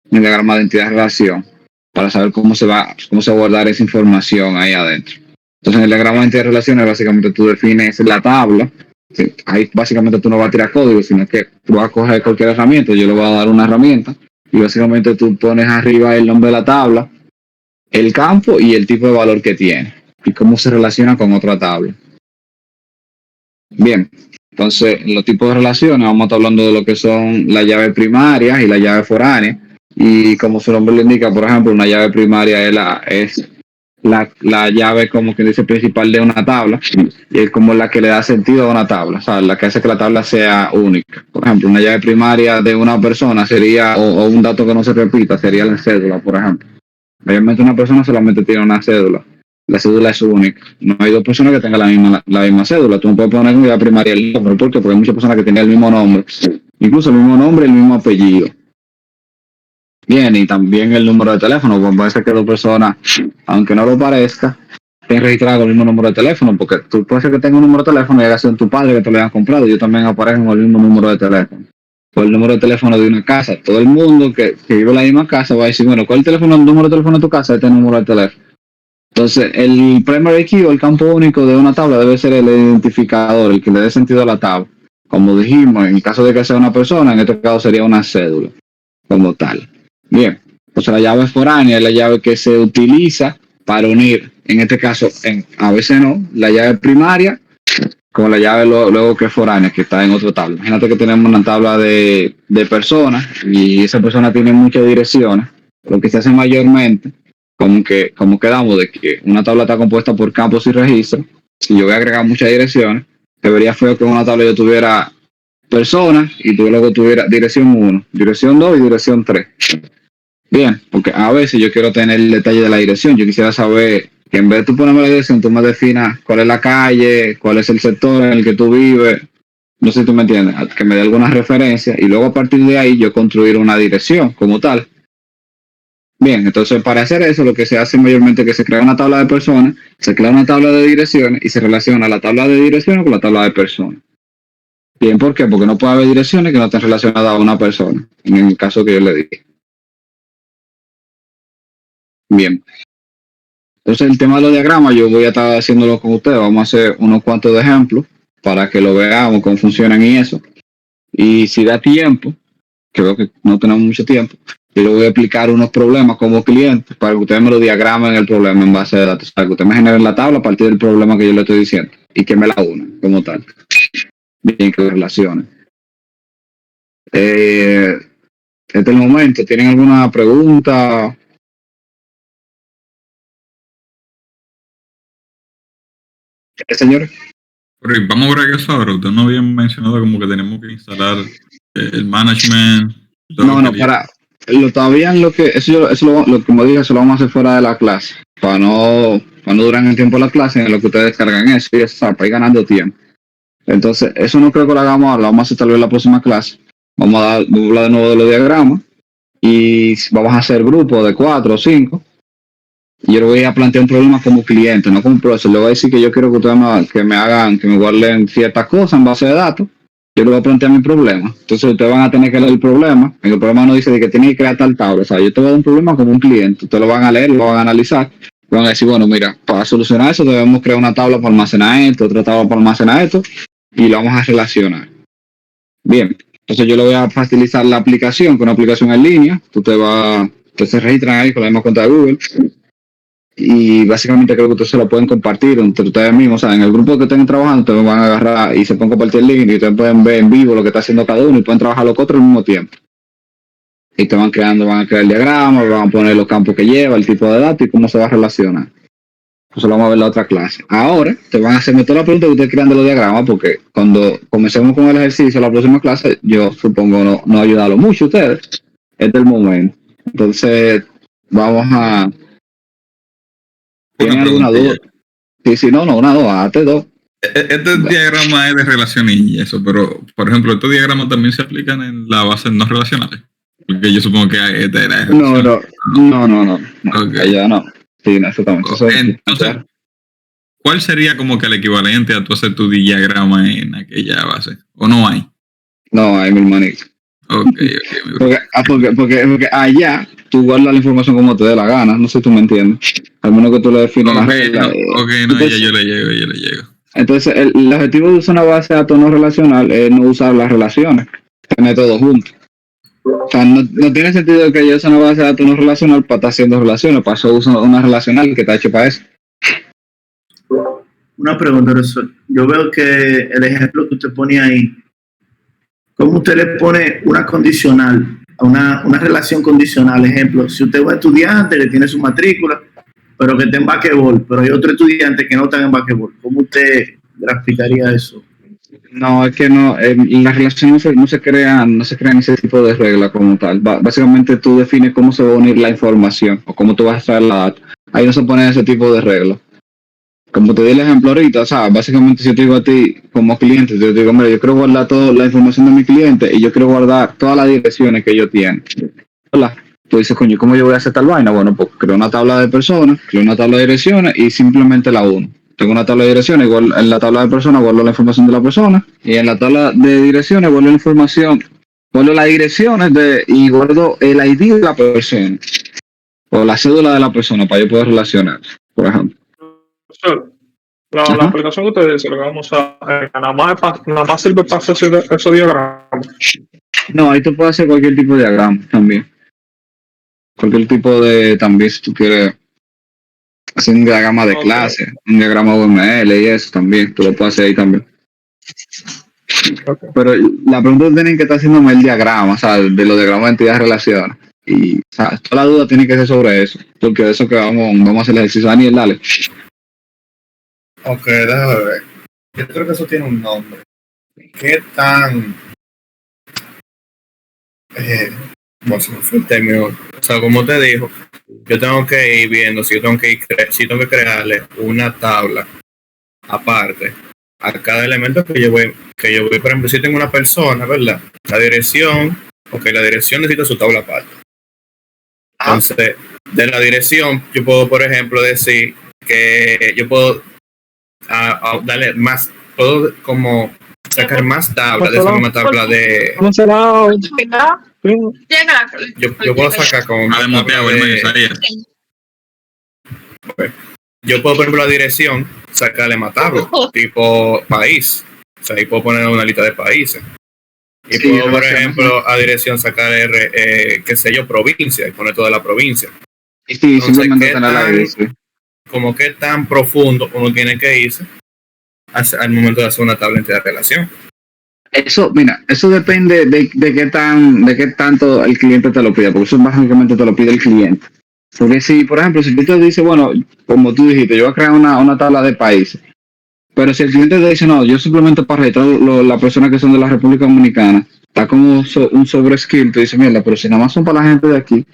de entidad-relación para saber cómo se va a guardar esa información ahí adentro. Entonces en el diagrama de entidad-relaciones básicamente tú defines la tabla. Ahí básicamente tú no vas a tirar código, sino que tú vas a coger cualquier herramienta, yo le voy a dar una herramienta y básicamente tú pones arriba el nombre de la tabla, el campo y el tipo de valor que tiene y cómo se relaciona con otra tabla. Bien, entonces los tipos de relaciones, vamos a estar hablando de lo que son las llaves primarias y las llaves foráneas, y como su nombre le indica, por ejemplo, una llave primaria es la llave, como que dice, principal de una tabla, y es como la que le da sentido a una tabla, o sea, la que hace que la tabla sea única. Por ejemplo, una llave primaria de una persona sería, o un dato que no se repita, sería la cédula, por ejemplo. Obviamente una persona solamente tiene una cédula. La cédula es única. No hay dos personas que tengan la misma cédula. Tú no puedes poner una llave primaria el nombre. ¿Por qué? Porque hay muchas personas que tienen el mismo nombre. Incluso el mismo nombre y el mismo apellido. Bien, y también el número de teléfono. Pues puede ser que dos personas, aunque no lo parezca, estén registradas con el mismo número de teléfono. Porque tú puedes ser que tengas un número de teléfono y haya sido tu padre que te lo hayan comprado. Yo también aparezco con el mismo número de teléfono. O el número de teléfono de una casa. Todo el mundo que vive en la misma casa va a decir, bueno, ¿cuál es el número de teléfono de tu casa? Este número de teléfono. Entonces, el primary key o el campo único de una tabla debe ser el identificador, el que le dé sentido a la tabla. Como dijimos, en caso de que sea una persona, en este caso sería una cédula, como tal. Bien, entonces la llave foránea es la llave que se utiliza para unir, en este caso, a veces no, la llave primaria con la llave luego que es foránea, que está en otra tabla. Imagínate que tenemos una tabla de personas y esa persona tiene muchas direcciones. Lo que se hace mayormente, como quedamos de que una tabla está compuesta por campos y registros, si yo voy a agregar muchas direcciones, debería feo que en una tabla yo tuviera personas y tú luego tuviera dirección 1, dirección 2 y dirección 3. Bien, porque a veces yo quiero tener el detalle de la dirección. Yo quisiera saber que en vez de tú ponerme la dirección, tú me definas cuál es la calle, cuál es el sector en el que tú vives. No sé si tú me entiendes, que me dé alguna referencia y luego a partir de ahí yo construir una dirección como tal. Bien, entonces para hacer eso lo que se hace mayormente es que se crea una tabla de personas, se crea una tabla de direcciones y se relaciona la tabla de direcciones con la tabla de personas. Bien, ¿por qué? Porque no puede haber direcciones que no estén relacionadas a una persona, en el caso que yo le dije. Bien. Entonces el tema de los diagramas yo voy a estar haciéndolo con ustedes, vamos a hacer unos cuantos de ejemplos para que lo veamos, cómo funcionan y eso. Y si da tiempo, creo que no tenemos mucho tiempo, yo le voy a explicar unos problemas como cliente para que ustedes me lo diagramen el problema en base de datos, para que ustedes me generen la tabla a partir del problema que yo le estoy diciendo y que me la unan como tal. Bien, que relaciones. Este es el momento. ¿Tienen alguna pregunta? Señores. Vamos a ver eso ahora. Usted no había mencionado como que tenemos que instalar el management. No, todavía en lo que lo como dije, eso lo vamos a hacer fuera de la clase para no durar el tiempo de la clase en lo que ustedes descargan eso y eso, para ir ganando tiempo. Entonces eso no creo que lo hagamos ahora, lo vamos a hacer tal vez en la próxima clase. Vamos a hablar de nuevo de los diagramas y vamos a hacer grupos de 4 o 5 Yo le voy a plantear un problema como cliente, no como profesor. Le voy a decir que yo quiero que ustedes que me guarden ciertas cosas en base de datos. Yo le voy a plantear mi problema. Entonces ustedes van a tener que leer el problema. El problema no dice de que tiene que crear tal tabla. O sea, yo te voy a dar un problema como un cliente. Ustedes lo van a leer, lo van a analizar. Van a decir, bueno, mira, para solucionar eso debemos crear una tabla para almacenar esto, otra tabla para almacenar esto, y lo vamos a relacionar. Bien, entonces yo le voy a facilitar la aplicación, con una aplicación en línea. Ustedes se registran ahí con la misma cuenta de Google. Y básicamente creo que ustedes se lo pueden compartir entre ustedes mismos. O sea, en el grupo que estén trabajando, ustedes van a agarrar y se pueden compartir el link y ustedes pueden ver en vivo lo que está haciendo cada uno y pueden trabajar los otros al mismo tiempo. Y te van a crear el diagrama, van a poner los campos que lleva, el tipo de datos y cómo se va a relacionar. Eso lo vamos a ver en la otra clase. Ahora te van a hacerme toda la pregunta que ustedes crean de los diagramas, porque cuando comencemos con el ejercicio la próxima clase, yo supongo no ayudarlo mucho a ustedes. Este es el momento. Entonces, vamos a... ¿Tienen alguna duda? Sí, no, una duda, hazte dos. Este diagrama es de relaciones y eso, pero, por ejemplo, estos diagramas también se aplican en las bases no relacionales. Porque yo supongo que esta era de No. Okay. Allá no. Sí, no, exactamente. Entonces, ¿cuál sería como que el equivalente a tú hacer tu diagrama en aquella base? ¿O no hay? No hay, mi hermanito. Okay. Porque allá tú guardas la información como te dé la gana, no sé si tú me entiendes. Al menos que tú le defines las reglas. Entonces, yo le llego. Entonces, el objetivo de usar una base de datos no relacional es no usar las relaciones, tener todo junto. O sea, no tiene sentido que yo use una base de datos no relacional para estar haciendo relaciones, para eso uso una relacional que está hecho para eso. Una pregunta, profesor. Yo veo que el ejemplo que usted pone ahí, ¿cómo usted le pone una condicional, una relación condicional? Ejemplo, si usted es un estudiante que tiene su matrícula, pero que está en basquetbol, pero hay otro estudiante que no está en basquetbol, ¿cómo usted graficaría eso? No, es que no, las relaciones no se crean ese tipo de reglas como tal. Básicamente tú defines cómo se va a unir la información o cómo tú vas a extraer la data. Ahí no se pone ese tipo de reglas. Como te di el ejemplo ahorita, o sea, básicamente si yo te digo a ti como cliente, yo te digo, mira, yo quiero guardar toda la información de mi cliente y yo quiero guardar todas las direcciones que ellos tienen. Hola. Tú dices, coño, ¿cómo yo voy a hacer tal vaina? Bueno, pues creo una tabla de personas, creo una tabla de direcciones y simplemente la uno. Tengo una tabla de direcciones, igual en la tabla de personas guardo la información de la persona y en la tabla de direcciones guardo la información, guardo las direcciones y guardo el ID de la persona o la cédula de la persona para yo poder relacionar, por ejemplo. La aplicación que ustedes dicen, lo que vamos a nada más sirve para hacer esos diagramas. No, ahí tú puedes hacer cualquier tipo de diagrama también. Cualquier tipo de, también si tú quieres hacer un diagrama de clase, un diagrama UML y eso también, tú lo puedes hacer ahí también. Pero la pregunta es tienen que estar haciéndome el diagrama, o sea, de los diagramas de entidades relacionadas. Y, o sea, toda la duda tiene que ser sobre eso, porque de eso que vamos a hacer el ejercicio. Daniel, dale. Ok, déjame ver. Yo creo que eso tiene un nombre. ¿Qué tan... bueno, se me fue el término. O sea, como te dijo, yo tengo que ir viendo si tengo que crearle una tabla aparte a cada elemento que yo voy, por ejemplo, si tengo una persona, ¿verdad? La dirección, la dirección necesita su tabla aparte. Entonces, de la dirección, yo puedo, por ejemplo, decir que yo puedo darle más, puedo como sacar más tablas de esa misma tabla de... Yo puedo sacar como más tabla de... Yo puedo, por ejemplo, la dirección, sacarle más tablas, tipo país. O sea, ahí puedo poner una lista de países. Y sí, puedo, por ejemplo, a dirección sacar, qué sé yo, provincia, y poner toda la provincia. Y sí, simplemente tener la dirección. Como que tan profundo uno tiene que irse al momento de hacer una tabla de relación. Eso, mira, eso depende de qué tanto el cliente te lo pide, porque eso básicamente te lo pide el cliente. Porque si, por ejemplo, si tú te dices, bueno, como tú dijiste, yo voy a crear una tabla de países, pero si el cliente te dice, no, yo simplemente para registrar las personas que son de la República Dominicana, está como un sobre-skill, tú dices, mierda, pero si nada más son para la gente de aquí,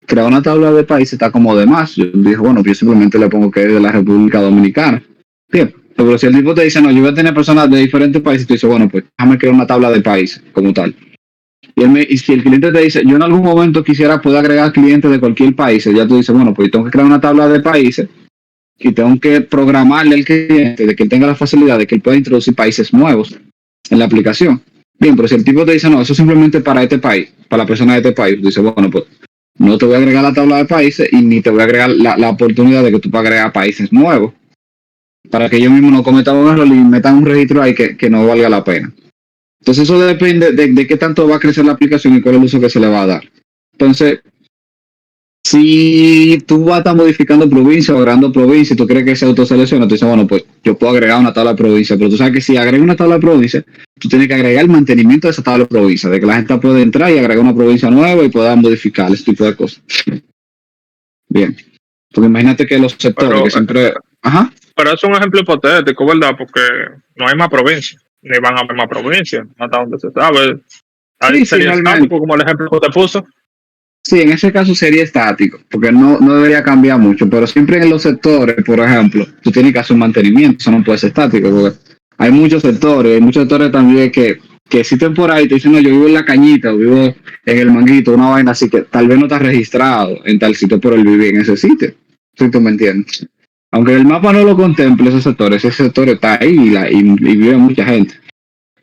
crear una tabla de países está como de más. Yo dije, bueno, yo simplemente le pongo que es de la República Dominicana. Bien, pero si el tipo te dice, no, yo voy a tener personas de diferentes países, tú dices, bueno, pues déjame crear una tabla de países como tal. Y si el cliente te dice, yo en algún momento quisiera poder agregar clientes de cualquier país, ya tú dices, bueno, pues tengo que crear una tabla de países y tengo que programarle al cliente de que él tenga la facilidad de que él pueda introducir países nuevos en la aplicación. Bien, pero si el tipo te dice, no, eso es simplemente para este país, para la persona de este país, tú dices, bueno, pues no te voy a agregar la tabla de países y ni te voy a agregar la oportunidad de que tú puedas agregar países nuevos para que ellos mismos no cometan un error y metan un registro ahí que no valga la pena. Entonces eso depende de qué tanto va a crecer la aplicación y cuál es el uso que se le va a dar. Entonces, si tú vas a estar modificando provincia o agregando provincia y tú crees que se autoselecciona, tú dices, bueno, pues yo puedo agregar una tabla de provincia, pero tú sabes que si agregas una tabla de provincia, tú tienes que agregar el mantenimiento de esa tabla de provincia, de que la gente puede entrar y agregar una provincia nueva y pueda modificar ese tipo de cosas. Bien. Porque imagínate que los sectores Pero, que siempre... Ajá. Pero es un ejemplo hipotético, ¿verdad? Porque no hay más provincias, ni van a haber más provincias, hasta donde se sabe. Ahí Sí, sería realmente. estático, como el ejemplo que te puso. Sí, en ese caso sería estático, porque no debería cambiar mucho, pero siempre en los sectores, por ejemplo, tú tienes que hacer un mantenimiento, eso no puede ser estático, porque hay muchos sectores también que existen por ahí, te dicen, no, yo vivo en La Cañita, o vivo en El Manguito, una vaina así que tal vez no estás registrado en tal sitio, pero él vive en ese sitio, si tú me entiendes. Aunque el mapa no lo contemple ese sector está ahí y vive mucha gente.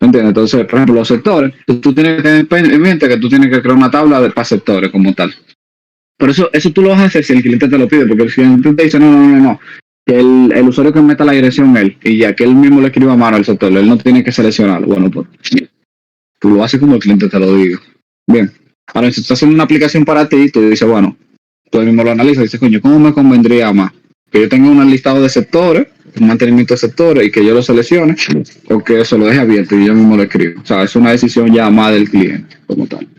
¿Entiendes? Entonces, por ejemplo, los sectores, tú tienes que tener en mente que tú tienes que crear una tabla para sectores como tal. Pero eso tú lo vas a hacer si el cliente te lo pide, porque el cliente te dice, no, que el usuario que meta la dirección él, y ya que él mismo le escriba a mano al sector, él no tiene que seleccionarlo. Bueno, pues tú lo haces como el cliente te lo diga. Bien. Ahora, si tú estás haciendo una aplicación para ti, tú dices, bueno, tú mismo lo analizas y dices, coño, ¿cómo me convendría más? Que yo tenga un listado de sectores, un mantenimiento de sectores y que yo lo seleccione o que eso lo deje abierto y yo mismo lo escribo. O sea, es una decisión ya más del cliente como tal.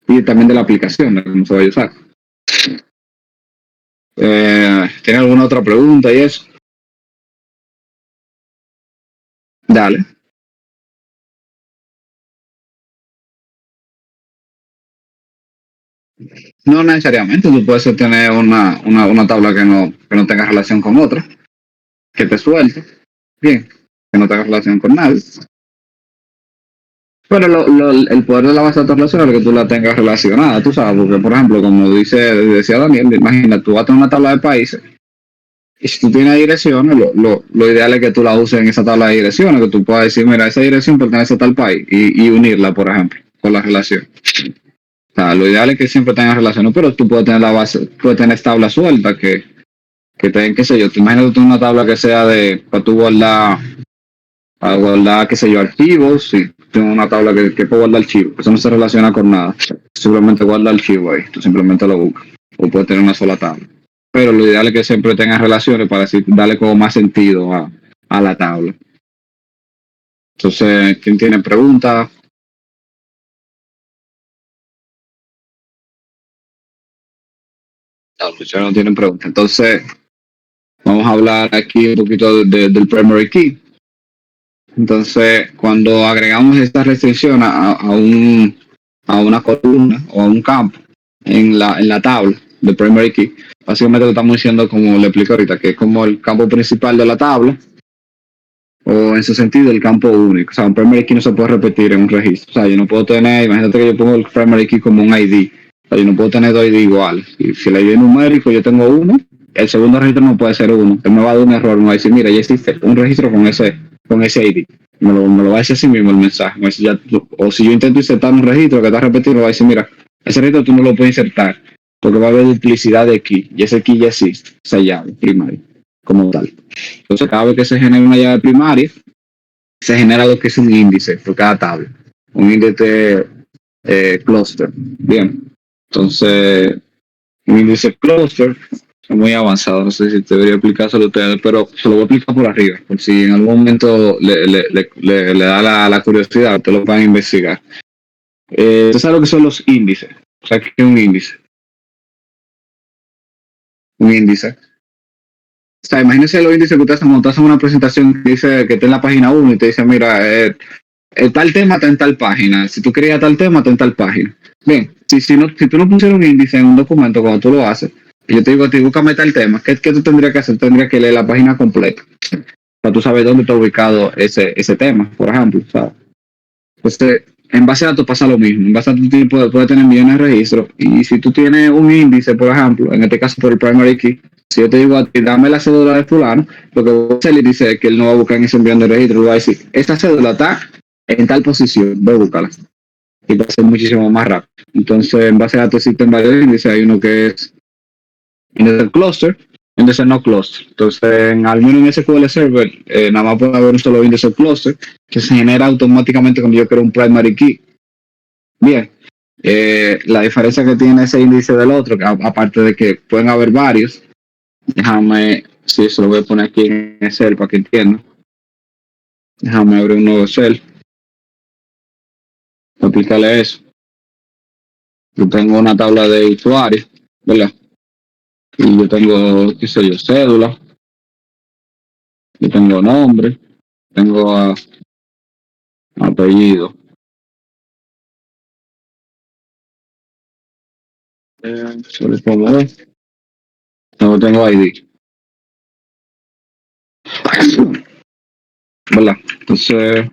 Y también de la aplicación, de cómo se va a usar. ¿Tiene alguna otra pregunta y eso? Dale. No necesariamente, tú puedes tener una tabla que no tenga relación con otra, que te suelte, bien, que no tenga relación con nadie. Pero el poder de la base de datos relacional es que tú la tengas relacionada, tú sabes, porque por ejemplo, como decía Daniel, imagina, tú vas a tener una tabla de países, y si tú tienes direcciones, lo ideal es que tú la uses en esa tabla de direcciones, que tú puedas decir, mira, esa dirección pertenece a tal país, y unirla, por ejemplo, con la relación. O sea, lo ideal es que siempre tengas relaciones, pero tú puedes tener la base, puedes tener tablas sueltas que tengan, qué sé yo, te imaginas tú una tabla que sea para tú guardar, qué sé yo, archivos, sí, tengo una tabla que puedo guardar archivos, eso no se relaciona con nada, simplemente guarda archivo ahí, tú simplemente lo buscas, o puedes tener una sola tabla, pero lo ideal es que siempre tengas relaciones para así darle como más sentido a la tabla. Entonces, ¿quién tiene preguntas? No, muchos no tienen preguntas. Entonces, vamos a hablar aquí un poquito del primary key. Entonces, cuando agregamos esta restricción a una columna o a un campo en la tabla de primary key, básicamente lo estamos diciendo como le explico ahorita, que es como el campo principal de la tabla, o en su sentido el campo único. O sea, un primary key no se puede repetir en un registro. O sea, yo no puedo tener, imagínate que yo pongo el primary key como un ID. O sea, yo no puedo tener dos ID iguales. Y si el ID es numérico, yo tengo uno, el segundo registro no puede ser uno. Él me va a dar un error, me va a decir, mira, ya existe un registro con ese ID. Me lo va a decir así mismo el mensaje. O si yo intento insertar un registro que está repetido, me va a decir, mira, ese registro tú no lo puedes insertar, porque va a haber duplicidad de key, y ese key ya existe, esa llave primaria, como tal. Entonces, cada vez que se genera una llave primaria, se genera lo que es un índice por cada tabla. Un índice cluster. Bien. Entonces, un índice cluster es muy avanzado. No sé si debería explicárselo a ustedes, pero se lo voy a explicar por arriba. Por si en algún momento le da la curiosidad, ustedes lo van a investigar. ¿Ustedes saben lo que son los índices? O sea, ¿qué es un índice? Un índice. O sea, imagínense los índices que ustedes hacen una presentación que dice que está en la página 1 y te dice, mira, tal tema está en tal página. Si tú querías tal tema, está en tal página. Bien, si tú no pusieras un índice en un documento cuando tú lo haces, y yo te digo a ti, búscame tal tema, ¿qué tú tendrías que hacer? Tendrías que leer la página completa para tú saber dónde está ubicado ese tema, por ejemplo, ¿sabes? Entonces, en base a datos pasa lo mismo. En base a datos tú puedes tener millones de registros. Y si tú tienes un índice, por ejemplo, en este caso por el primary key, si yo te digo a ti, dame la cédula de fulano, lo que voy a hacer le dice que él no va a buscar en ese millón de registros, le va a decir, esta cédula está en tal posición, voy a buscarla. Y va a ser muchísimo más rápido. Entonces, en base a datos existen varios índices. Hay uno que es índice cluster, índice no cluster. Entonces, al menos en SQL Server, nada más puede haber un solo índice cluster que se genera automáticamente cuando yo creo un primary key. Bien, la diferencia que tiene ese índice del otro, que aparte de que pueden haber varios, déjame, si eso lo voy a poner aquí en Excel para que entiendan. Déjame abrir un nuevo Excel. Aplicarle eso. Yo tengo una tabla de usuarios, ¿verdad? Y yo tengo, qué sé yo, cédula. Yo tengo nombre. Tengo apellido. Sobre todo, no tengo ID. ¿Verdad? Entonces,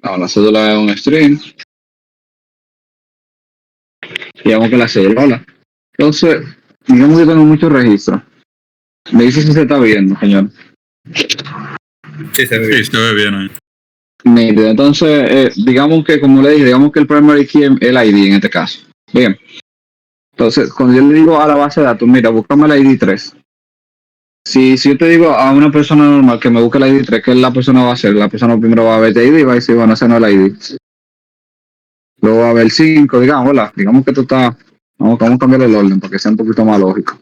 no, la cédula es un string. Digamos que la cédula. Entonces, digamos que tengo muchos registros. Me dice si se está viendo, señor. Sí, se ve bien ahí. Nítido. Entonces, digamos que, como le dije, digamos que el primary key es el ID en este caso. Bien. Entonces, cuando yo le digo a la base de datos, mira, búscame el ID 3. Si yo te digo a una persona normal que me busque el ID 3, ¿qué la persona va a hacer? La persona primero va a ver el ID y va a decir, bueno, ese no es el ID. Luego va a ver el 5, digamos, ¿verdad? Digamos que esto está... Vamos a cambiar el orden para que sea un poquito más lógico.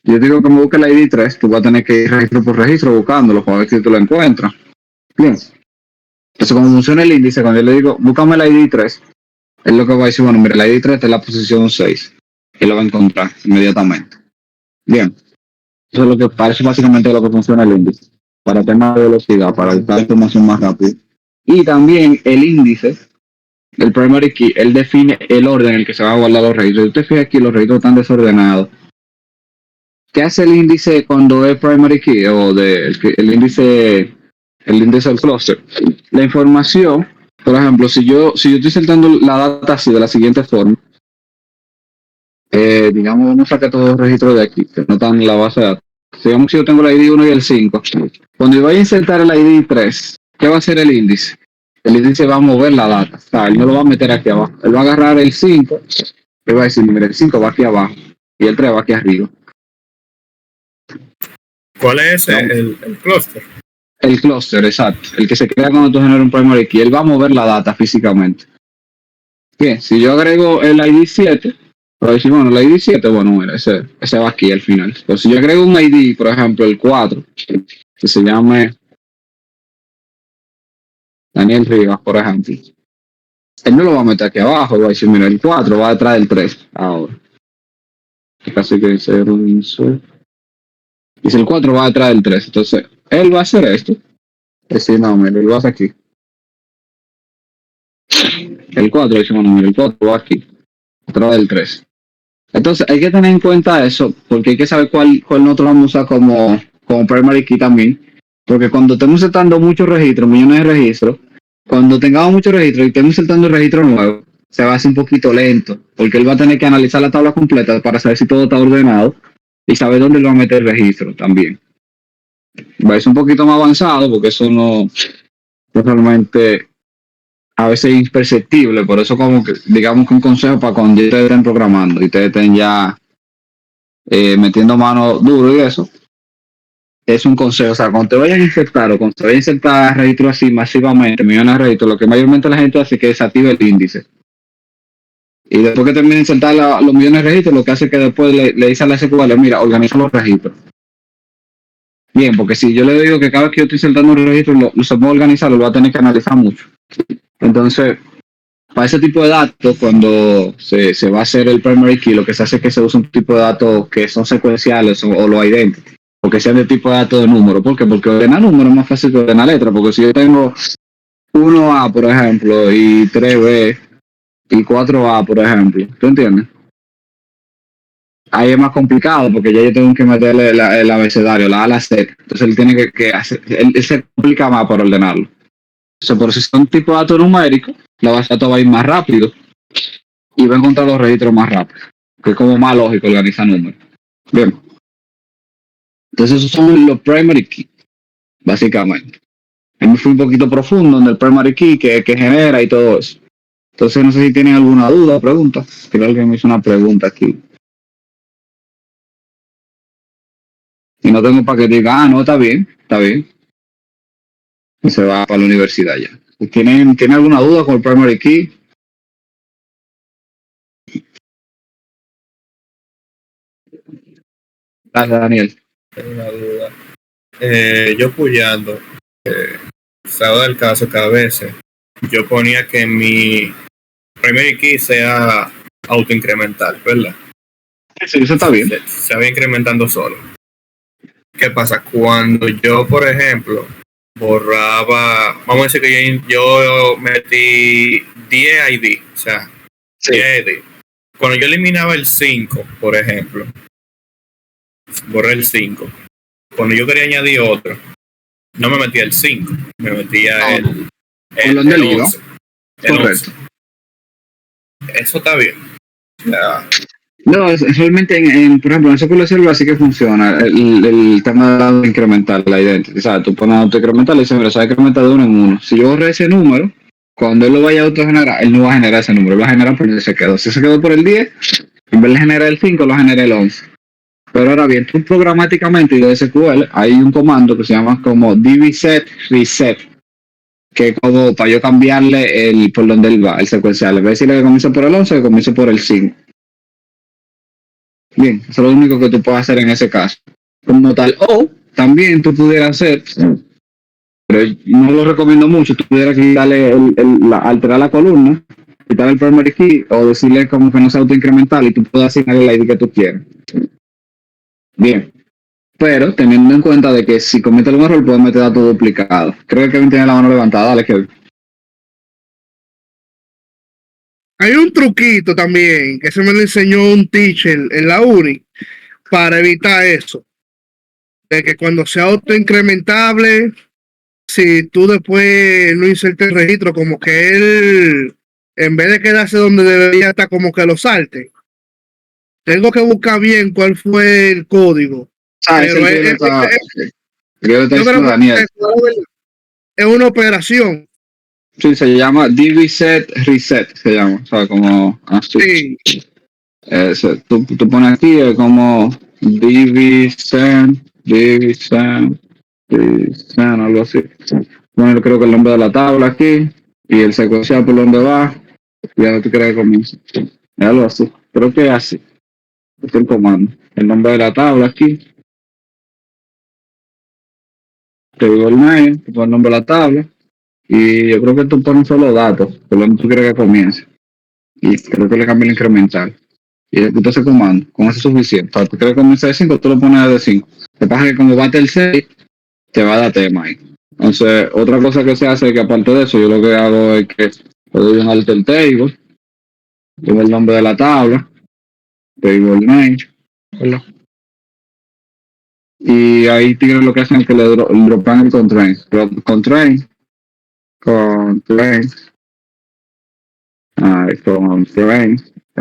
Yo digo que me busque el ID 3, tú vas a tener que ir registro por registro buscándolo para ver si tú lo encuentras. Bien. Entonces, como funciona el índice, cuando yo le digo, búscame el ID 3, es lo que va a decir, bueno, mira, el ID 3 está en la posición 6. Y lo va a encontrar inmediatamente. Bien. Eso es lo que parece básicamente lo que funciona el índice. Para temas de velocidad, para buscar información más rápido. Y también el índice, el primary key, él define el orden en el que se van a guardar los registros. Si usted fija aquí, los registros están desordenados. ¿Qué hace el índice cuando es primary key o el índice del cluster? La información, por ejemplo, si yo estoy saltando la data así de la siguiente forma, digamos, vamos a sacar todos los registros de aquí, que no están en la base de datos. Digamos que yo tengo el ID 1 y el 5. Cuando yo vaya a insertar el ID 3, ¿qué va a hacer el índice? El índice va a mover la data. O sea, él no lo va a meter aquí abajo. Él va a agarrar el 5 y va a decir, mira, el 5 va aquí abajo y el 3 va aquí arriba. ¿Cuál es el cluster? El cluster, exacto. El que se crea cuando tú generas un primary key. Él va a mover la data físicamente. Bien, si yo agrego el ID 7, voy a decir, bueno, el ID 7, bueno, mira, ese va aquí al final. Pero si yo agrego un ID, por ejemplo, el 4, que se llame Daniel Rivas, por ejemplo, él no lo va a meter aquí abajo, va a decir, mira, el 4 va detrás del 3 ahora. Casi que dice dice el 4 va detrás del 3, entonces él va a hacer esto. Es decir, no, mira, él va aquí. El 4, decimos, no, mira, el 4 va aquí, detrás del 3. Entonces hay que tener en cuenta eso, porque hay que saber cuál nosotros vamos a usar como primary key también. Porque cuando estemos insertando muchos registros, millones de registros, cuando tengamos muchos registros y estemos insertando el registro nuevo, se va a hacer un poquito lento, porque él va a tener que analizar la tabla completa para saber si todo está ordenado y saber dónde él va a meter el registro también. Va a ser un poquito más avanzado, porque eso no realmente a veces es imperceptible, por eso como que digamos que un consejo para cuando ustedes estén programando y ustedes estén ya metiendo mano duro y eso, es un consejo. O sea, cuando te vayan a insertar o cuando te vayan a insertar registros así masivamente, millones de registros, lo que mayormente la gente hace es que desactiva el índice. Y después que termine de insertar los millones de registros, lo que hace es que después le dice a la SQL, mira, organiza los registros. Bien, porque si yo le digo que cada vez que yo estoy insertando un registro, lo se puede organizar, lo va a tener que analizar mucho. Entonces, para ese tipo de datos, cuando se va a hacer el primary key, lo que se hace es que se usa un tipo de datos que son secuenciales o los identity, o que sean de tipo de datos de número. ¿Por qué? Porque ordenar números es más fácil que ordenar letras, porque si yo tengo 1A, por ejemplo, y 3B, y 4A, por ejemplo, ¿tú entiendes? Ahí es más complicado, porque ya yo tengo que meterle el abecedario, la A a la Z. Entonces él tiene que hacer, él se complica más para ordenarlo. O sea, por si son tipo de datos numéricos, la base de datos va a ir más rápido y va a encontrar los registros más rápido, que es como más lógico organizar números. Bien. Entonces esos son los primary key, básicamente. Ahí me fui un poquito profundo en el primary key, que genera y todo eso. Entonces no sé si tienen alguna duda o pregunta. Creo que alguien me hizo una pregunta aquí. Y no tengo para que diga, no, está bien. Y se va para la universidad ya. ¿Tienen alguna duda con el primary key? Gracias, Daniel. Tengo una duda. Yo puyando, se ha dado el caso que a veces yo ponía que mi primary key sea autoincremental, ¿verdad? Sí, eso está bien. Se va incrementando solo. ¿Qué pasa? Cuando yo, por ejemplo, borraba, vamos a decir que yo metí 10 ID, o sea, 10 ID. Cuando yo eliminaba el 5, por ejemplo, borré el 5. Cuando yo quería añadir otro, no me metía el 5, me metía el 11. Correcto. Eso está bien. Ya. No, realmente, por ejemplo, en SQL Server así que funciona el tema de incrementar la identidad. O sea, tú pones autoincrementar y dices, mira, se va a incrementar de uno en uno. Si yo borré ese número, cuando él lo vaya a autogenerar, él no va a generar ese número, él va a generar por donde se quedó. Si se quedó por el 10, en vez de generar el 5, lo genera el 11. Pero ahora bien, tú programáticamente y de SQL hay un comando que se llama como dbset reset, que es como para yo cambiarle por donde él va, el secuencial. En vez de decirle que comience por el 11, que comience por el 5. Bien, eso es lo único que tú puedes hacer en ese caso. Como tal, o también tú pudieras hacer, pero no lo recomiendo mucho, tú pudieras quitarle alterar la columna, quitar el primary key, o decirle como que no sea autoincremental y tú puedes asignarle la ID que tú quieras. Bien, pero teniendo en cuenta de que si comete algún error puede meter datos duplicados. Creo que Kevin tiene la mano levantada, dale Kevin. Hay un truquito también que se me lo enseñó un teacher en la uni para evitar eso. De que cuando sea autoincrementable, si tú después no insertes el registro, como que él, en vez de quedarse donde debería estar, como que lo salte. Tengo que buscar bien cuál fue el código. Pero es una operación. Sí, se llama dbset reset, se llama, o sea, como así. Sí. Tú pones aquí como dbset, algo así. Bueno, creo que el nombre de la tabla aquí y el secuencial por donde va y ahora tú crees que comienza. Es algo así, creo que es así. Este es el comando. El nombre de la tabla aquí. Te digo el mail, te pongo el nombre de la tabla. Y yo creo que tú pones solo datos, por donde tú quieres que comience. Y creo que le cambia el incremental. Y ejecuta ese comando, con eso es suficiente. Para tú quieres que comience de 5, tú lo pones de 5. Lo que pasa es que como bate el 6, te va a dar tema ahí. Entonces, otra cosa que se hace es que aparte de eso, yo lo que hago es que le doy un alter table, tengo el nombre de la tabla, te digo el name, ¿verdad? Y ahí tienen lo que hacen es que le dropan el constraint, el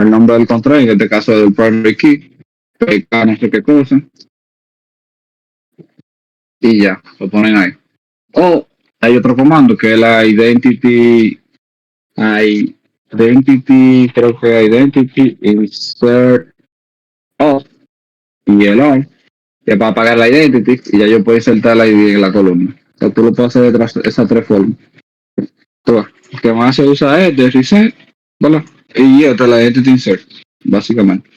nombre del constraint, en este caso del primary key, no sé qué cosa, y ya, lo ponen ahí. O hay otro comando que es la identity, creo que identity insert off y el on, que es para apagar la identity, y ya yo puedo insertar la ID en la columna. O sea, tú lo puedes hacer de esas tres formas. Lo que más se usa es de reset, ¿verdad? Y esta es la identity insert, básicamente.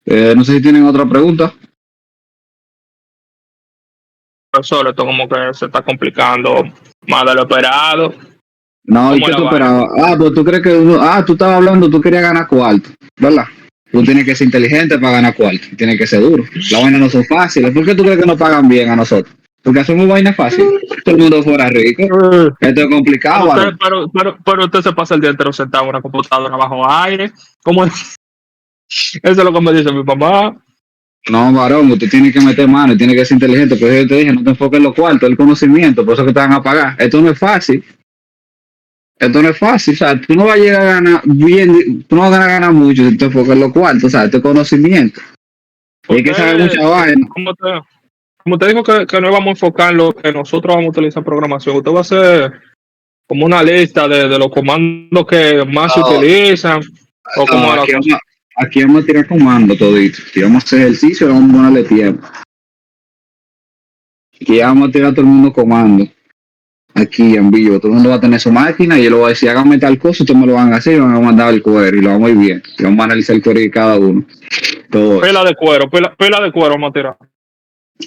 No sé si tienen otra pregunta. Profesor, esto como que se está complicando más de lo esperado. No, ¿y ¿Cómo qué la tú vaina? esperabas? Pues tú crees que tú estabas hablando, tú querías ganar cuarto, ¿verdad? Tú tienes que ser inteligente para ganar cuarto, tienes que ser duro. Las vainas no son fáciles. ¿Por qué tú crees que nos pagan bien a nosotros? Porque hacemos vainas fáciles. Todo el mundo fuera rico. Esto es complicado, Pero varón. pero usted se pasa el día entero sentado en una computadora bajo aire. ¿Cómo es? Eso es lo que me dice mi mamá. No, varón, usted tiene que meter mano y tiene que ser inteligente. Por eso yo te dije, no te enfoques en los cuartos, el conocimiento, por eso que te van a pagar. Esto no es fácil. Esto no es fácil, o sea, tú no vas a llegar a ganar bien, tú no vas a ganar mucho si te enfocas en los cuartos, o sea, este conocimiento. Y hay que saber mucha vaina. Como te dijo que no vamos a enfocar en lo que nosotros vamos a utilizar en programación, usted va a hacer como una lista de los comandos que más se utilizan. O como Aquí vamos a tirar comando todito. Si vamos a hacer ejercicio, vamos a ponerle tiempo. Aquí vamos a tirar todo el mundo comando. Aquí en vivo, todo el mundo va a tener su máquina y yo le voy a decir, hágame tal cosa, ustedes me lo van a hacer y van a mandar el query y lo vamos a ir bien. Y vamos a analizar el query de cada uno. Todo pela de cuero vamos a tirar.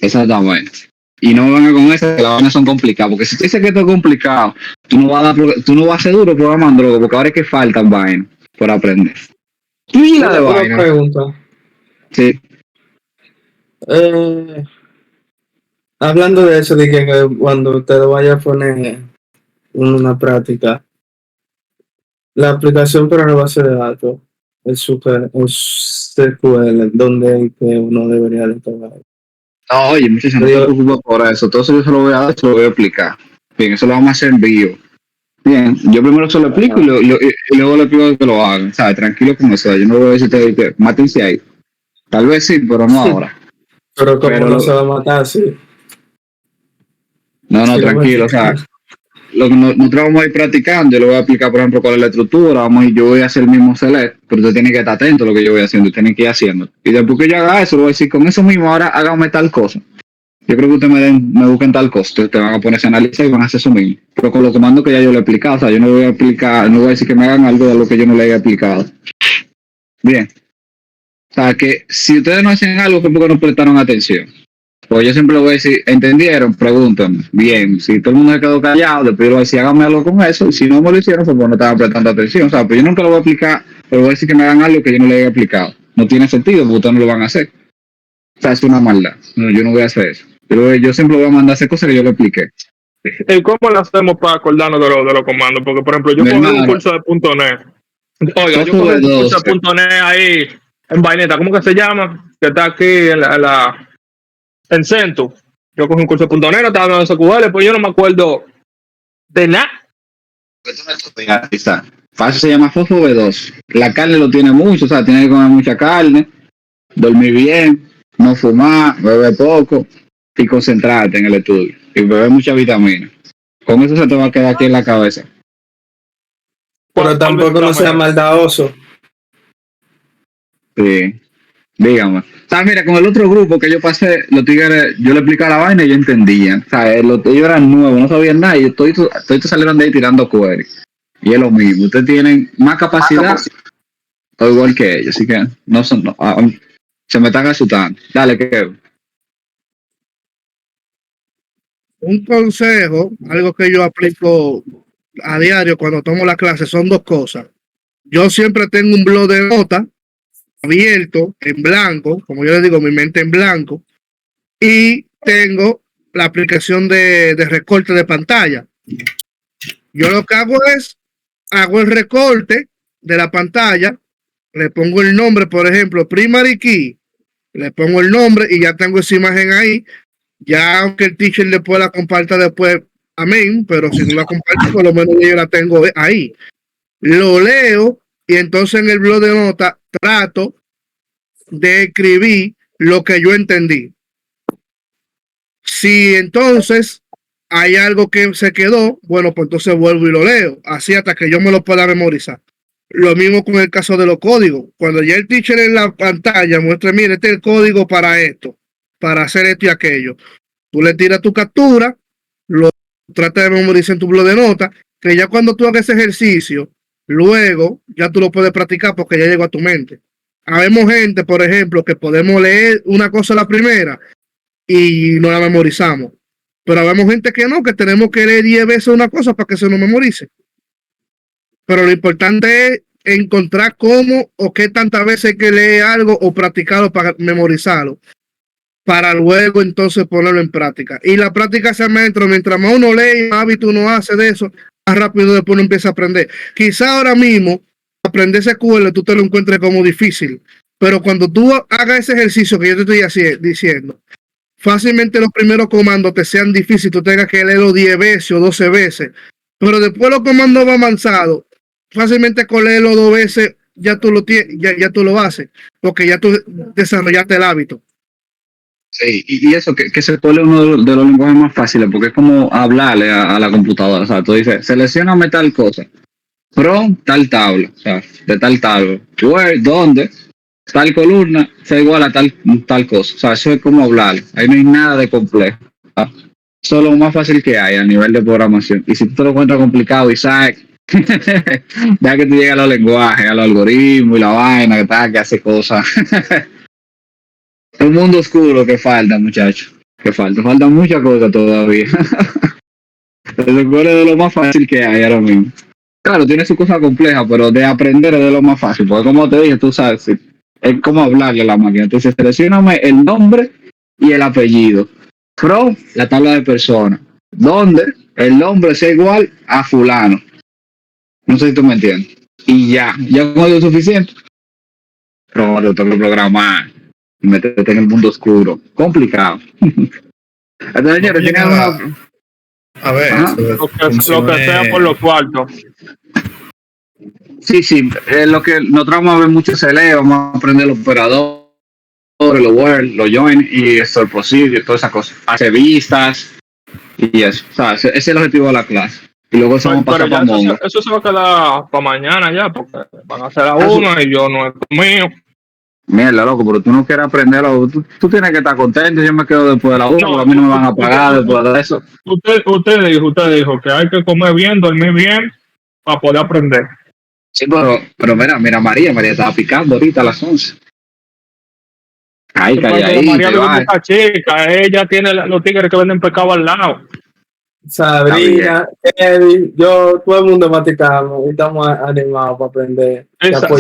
exactamente. Y no vengan con eso, que las vainas son complicadas. Porque si tú dices que esto es complicado, tú no vas a ser duro programando, porque ahora es que faltan vainas por aprender. Pila de Una vainas. pregunta. Sí. Hablando de eso, de que cuando te lo vaya a poner en una práctica, la aplicación para la base de datos es SQL, donde que uno debería de trabajar. No, oye, muchachos, no te preocupes por eso. Todo eso yo se lo voy a dar, se lo voy a explicar. Bien, eso lo vamos a hacer en vivo. Bien, yo primero se lo explico y luego le pido que lo hagan. ¿Sabes? Tranquilo con eso. Yo no voy a decir que mátense ahí. Tal vez sí, pero no ahora. Pero como no se va a matar, sí. No, Sí, tranquilo. O sea, lo que nosotros vamos a ir practicando. Yo le voy a explicar, por ejemplo, cuál es la estructura. Yo voy a hacer el mismo select, pero usted tiene que estar atento a lo que yo voy haciendo. Usted tiene que ir haciendo. Y después que yo haga eso, le voy a decir, con eso mismo, ahora hágame tal cosa. Yo creo que ustedes me busquen tal cosa. Ustedes te van a ponerse a analizar y van a hacer eso mismo. Pero con los comandos que ya yo le he explicado. O sea, yo no voy a explicar, no voy a decir que me hagan algo de lo que yo no le haya explicado. Bien. O sea, que si ustedes no hacen algo, es porque no prestaron atención. Pues yo siempre le voy a decir, ¿entendieron? Pregúntame. Bien, si todo el mundo se quedó callado, después yo le voy a decir, háganme algo con eso. Y si no me lo hicieron, pues no estaban prestando atención. O sea, pues yo nunca lo voy a explicar, pero voy a decir que me hagan algo que yo no le haya explicado. No tiene sentido, porque ustedes no lo van a hacer. O sea, es una maldad. No, yo no voy a hacer eso. Yo siempre voy a mandar a hacer cosas que yo le expliqué. ¿Y cómo lo hacemos para acordarnos de los comandos? Porque, por ejemplo, yo cogí un curso de .NET. Oiga, yo cogí un curso de .NET ahí en vaineta. ¿Cómo que se llama? Que está aquí en Centu. Yo cogí un curso de .NET, estaba hablando de SQL, pues yo no me acuerdo de nada. Ahí está. Para eso se llama Fofo B2. La carne lo tiene mucho, o sea, tiene que comer mucha carne, dormir bien, no fumar, beber poco y concentrarte en el estudio. Y beber mucha vitamina. Con eso se te va a quedar aquí en la cabeza. Pero tampoco no sea maldadoso. Sí. Dígame. O sea, mira, con el otro grupo que yo pasé, los tigres, yo le explicaba la vaina y ellos entendían. O sea, ellos eran nuevos, no sabían nada y todos salieron de ahí tirando query. Y es lo mismo. Ustedes tienen más capacidad o igual que ellos. Así que no son... se me están asustando. Dale, que Un consejo, algo que yo aplico a diario cuando tomo la clase, son dos cosas. Yo siempre tengo un blog de notas abierto, en blanco, como yo le digo, mi mente en blanco, y tengo la aplicación de recorte de pantalla. Yo lo que hago el recorte de la pantalla, le pongo el nombre, por ejemplo, primary key, le pongo el nombre y ya tengo esa imagen ahí. Ya aunque el teacher después la comparta después, amén, pero si no la comparte, por lo menos yo la tengo ahí. Lo leo y entonces en el blog de notas trato de escribir lo que yo entendí. Si entonces hay algo que se quedó, bueno, pues entonces vuelvo y lo leo, así hasta que yo me lo pueda memorizar. Lo mismo con el caso de los códigos. Cuando ya el teacher en la pantalla muestre, mire, este es el código para esto, para hacer esto y aquello. Tú le tiras tu captura, lo tratas de memorizar en tu blog de notas, que ya cuando tú hagas ese ejercicio, luego ya tú lo puedes practicar porque ya llegó a tu mente. Habemos gente, por ejemplo, que podemos leer una cosa a la primera y no la memorizamos. Pero habemos gente que no, que tenemos que leer 10 veces una cosa para que se nos memorice. pero lo importante es encontrar cómo o qué tantas veces hay que leer algo o practicarlo para memorizarlo, para luego entonces ponerlo en práctica. Y la práctica se maestro, mientras más uno lee, más hábito uno hace de eso, más rápido después uno empieza a aprender. Quizá ahora mismo aprender SQL tú te lo encuentres como difícil, pero cuando tú hagas ese ejercicio que yo te estoy diciendo, fácilmente los primeros comandos te sean difíciles, tú tengas que leerlo 10 veces o 12 veces, pero después los comandos van avanzados, fácilmente con leerlo 2 veces ya tú lo tienes, ya tú lo haces, porque ya tú desarrollaste el hábito. Sí, y eso, que se pone uno de los lenguajes más fáciles, porque es como hablarle a la computadora. O sea, tú dices, seleccioname tal cosa, from tal tabla, o sea, de tal tabla, where, dónde, tal columna, sea igual a tal cosa. O sea, eso es como hablarle. Ahí no hay nada de complejo. ¿Ah? Eso es lo más fácil que hay a nivel de programación. Y si tú te lo encuentras complicado, Isaac, ya que tú llegas a los lenguajes, a los algoritmos y la vaina, que hace cosas. Un mundo oscuro que falta, muchachos. Faltan muchas cosas todavía. Se supone de lo más fácil que hay ahora mismo. Claro, tiene su cosa compleja, pero de aprender es de lo más fácil. Porque como te dije, tú sabes, es como hablarle a la máquina. Entonces, seleccioname el nombre y el apellido. From, la tabla de personas. Donde el nombre sea igual a fulano. No sé si tú me entiendes. Y ya con eso es suficiente. Pero yo tengo que programar. Meterte en el mundo oscuro. Complicado. Entonces, señores, ¿tienen alguna... A ver, lo que sea por los cuartos. Sí, lo que nosotros vamos a ver mucho CL, vamos a aprender los operadores, los where, los join y esto el procedure, todas esas cosas. Hacer vistas y eso. O sea, ese es el objetivo de la clase. Y luego eso vamos a pasar para Mongo. Eso se va a quedar para mañana ya, porque van a hacer a uno y yo no es mío. Mierda, loco, pero tú no quieres aprenderlo. Tú tienes que estar contento. Yo me quedo después de la 1, porque a mí no me van a pagar después de eso. Usted dijo que hay que comer bien, dormir bien, para poder aprender. Sí, pero mira, María estaba picando ahorita a las 11. Ay, calladita. María vive esta chica, ella tiene los tigres que venden pescado al lado. Sabrina, Kevin, todo el mundo maticamos y estamos animados para aprender.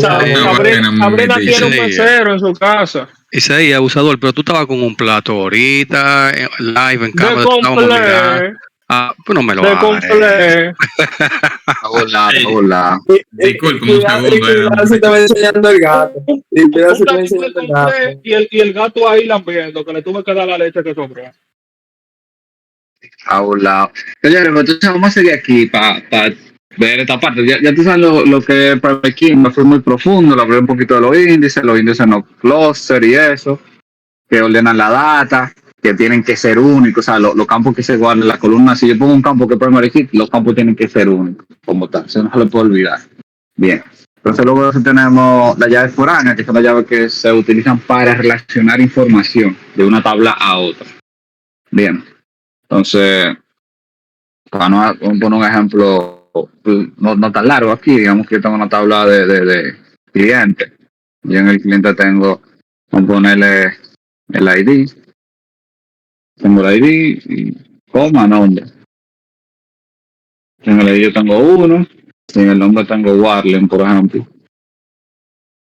Sabrina tiene un mesero en su casa. Isaías, abusador, pero tú estabas con un plato ahorita, live en cámara. Pues no me lo hagas. Hola. Disculpe un segundo. Si te va enseñando el gato. Y el gato ahí lambiendo, que le tuve que dar la leche que sobró. A un lado. Señores, entonces vamos a seguir aquí para ver esta parte. Ya tú sabes lo que es Private Key, no fue muy profundo, lo hablé un poquito de los índices no cluster y eso, que ordenan la data, que tienen que ser únicos, o sea, los campos que se guardan en la columna. Si yo pongo un campo que es Primary Key, los campos tienen que ser únicos, como tal, eso no se lo puedo olvidar. Bien. Entonces luego tenemos las llaves foráneas, que son las llaves que se utilizan para relacionar información de una tabla a otra. Bien. Entonces, para poner un ejemplo no tan largo aquí, digamos que yo tengo una tabla de clientes. Yo en el cliente tengo, vamos a ponerle el ID. Tengo el ID y coma, nombre. En el ID yo tengo 1, en el nombre tengo Warlen, por ejemplo.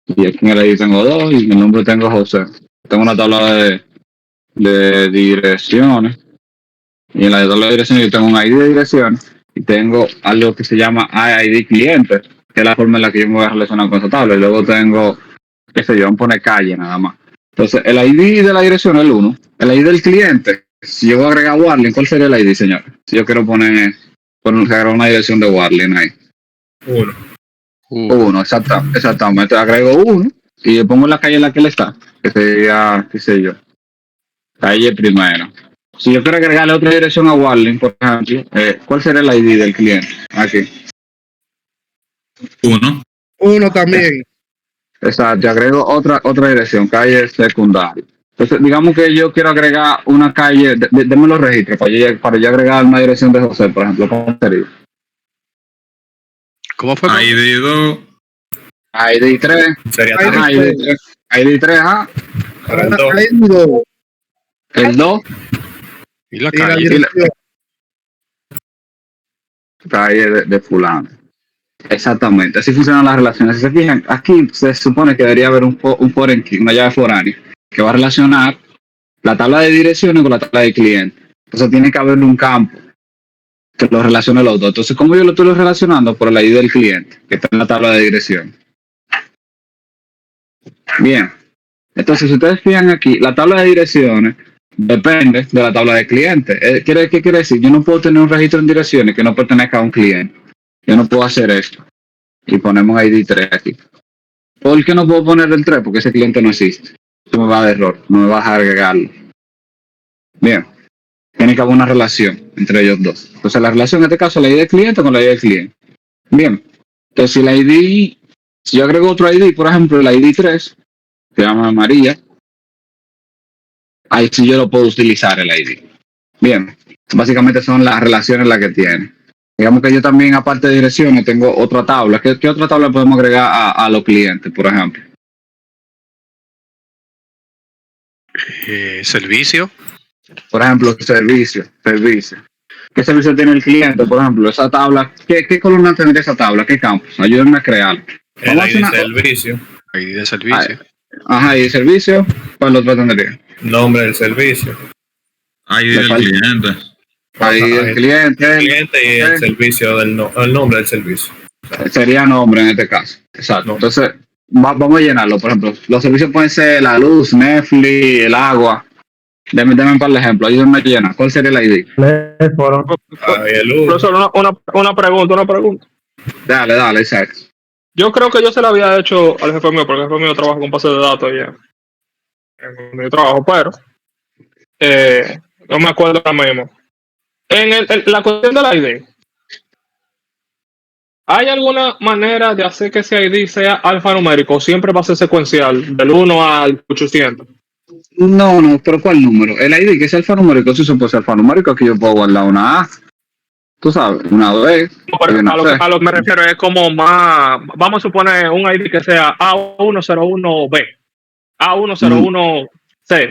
Y aquí en el ID tengo 2 y en el nombre tengo José. Tengo una tabla de direcciones. Y en la tabla de direcciones yo tengo un ID de direcciones y tengo algo que se llama ID cliente, que es la forma en la que yo me voy a relacionar con esa tabla. Y luego tengo, qué sé yo, vamos a poner calle nada más. Entonces, el ID de la dirección es el 1. El ID del cliente, si yo voy a agregar Warlen, ¿cuál sería el ID, señor? Si yo quiero agregar una dirección de Warlen ahí. 1, exactamente. Agrego 1 y le pongo la calle en la que él está, que sería, qué sé yo, calle primera. Si yo quiero agregarle otra dirección a Warlen, por ejemplo, ¿cuál sería el ID del cliente? Aquí. 1 también. Exacto, yo agrego otra dirección, calle secundaria. Entonces, digamos que yo quiero agregar una calle, denme los registros para yo agregar una dirección de José, por ejemplo, ¿cómo sería? ¿Cómo fue? ID 2. ID 3. ID 3, ajá. El 2. Y la calle. Calle de fulano. Exactamente, así funcionan las relaciones. Si se fijan, aquí se supone que debería haber un foreign key, una llave foránea, que va a relacionar la tabla de direcciones con la tabla de cliente. Entonces tiene que haber un campo que lo relacione los dos. Entonces, ¿cómo yo lo estoy relacionando? Por el ID del cliente, que está en la tabla de dirección. Bien. Entonces, si ustedes fijan aquí, la tabla de direcciones depende de la tabla de cliente. ¿Qué quiere decir? Yo no puedo tener un registro en direcciones que no pertenezca a un cliente. Yo no puedo hacer esto. Y ponemos ID 3 aquí. ¿Por qué no puedo poner el 3? Porque ese cliente no existe. Eso me va a dar error. No me va a agregarlo. Bien. Tiene que haber una relación entre ellos dos. Entonces, la relación en este caso, la ID del cliente con la ID del cliente. Bien. Entonces, si yo agrego otro ID, por ejemplo, el ID 3, se llama María, ahí sí yo lo puedo utilizar el ID. Bien. Básicamente son las relaciones las que tiene. Digamos que yo también, aparte de direcciones, tengo otra tabla. ¿Qué otra tabla podemos agregar a los clientes, por ejemplo? Servicio. Por ejemplo, servicio. ¿Qué servicio tiene el cliente? Por ejemplo, esa tabla. ¿Qué columna tendría esa tabla? ¿Qué campos? Ayúdenme a crear. El ID de servicio. ID de servicio. Ajá, y de servicio, ¿cuál lo tendría? Nombre del servicio. ID del cliente. ID del cliente. El cliente y el servicio, el nombre del servicio. Sería nombre en este caso. Exacto. Entonces, vamos a llenarlo. Por ejemplo, los servicios pueden ser la luz, Netflix, el agua. Deme un par de ejemplos. Ayúdenme a llenar. ¿Cuál sería el ID? Profesor, una pregunta. Dale, Isaac. Yo creo que yo se lo había hecho al jefe mío, porque el jefe mío trabaja con base de datos ya en mi trabajo, pero no me acuerdo ahora mismo. En la cuestión del ID, ¿hay alguna manera de hacer que ese ID sea alfanumérico o siempre va a ser secuencial, del 1 al 800? No, pero ¿cuál número? El ID que es alfanumérico, si se puede ser alfanumérico, aquí yo puedo guardar una A. Tú sabes, una B. A lo que me refiero es como más, vamos a suponer un ID que sea A101B, A101C.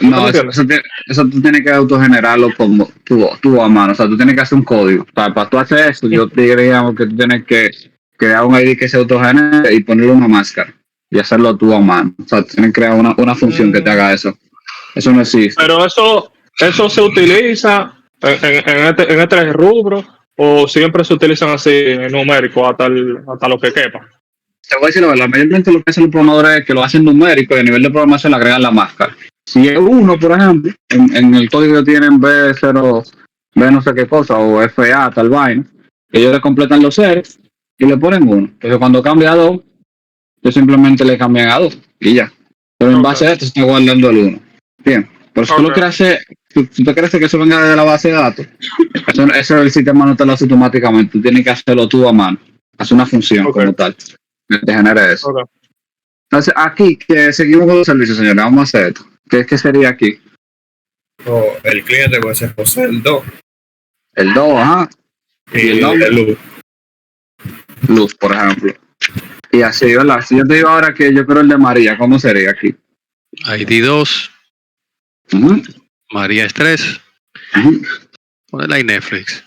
No, eso tú tienes que autogenerarlo como tú a mano. O sea, tú tienes que hacer un código. Para tú hacer eso, yo diríamos que tú tienes que crear un ID que se autogenere y ponerle una máscara y hacerlo tú a mano. O sea, tienes que crear una función que te haga eso. Eso no existe. Pero eso se utiliza en este rubro o siempre se utilizan así numérico hasta lo que quepa. Te voy a decir la verdad, mayormente lo que hacen los programadores es que lo hacen numérico y a nivel de programación le agregan la máscara. Si es uno, por ejemplo, en el código tienen B0, B no sé qué cosa, o FA, tal vaina, ellos le completan los ceros y le ponen 1. Entonces cuando cambia a 2, ellos simplemente le cambian a 2 y ya. Pero en base a esto se está guardando el 1. Bien, pero si tú lo quieres hacer, si tú quieres que eso venga de la base de datos, eso el sistema no te lo hace automáticamente, tú tienes que hacerlo tú a mano, hacer una función como tal, que te genere eso. Entonces aquí, que seguimos con los servicios, señores, vamos a hacer esto. ¿Qué sería aquí? El cliente puede ser José, el 2. El 2, ajá. Y el nombre. Luz, por ejemplo. Y así, ¿verdad? Si yo te digo ahora que yo quiero el de María, ¿cómo sería aquí? ID 2. María es 3. Ponela ahí Netflix.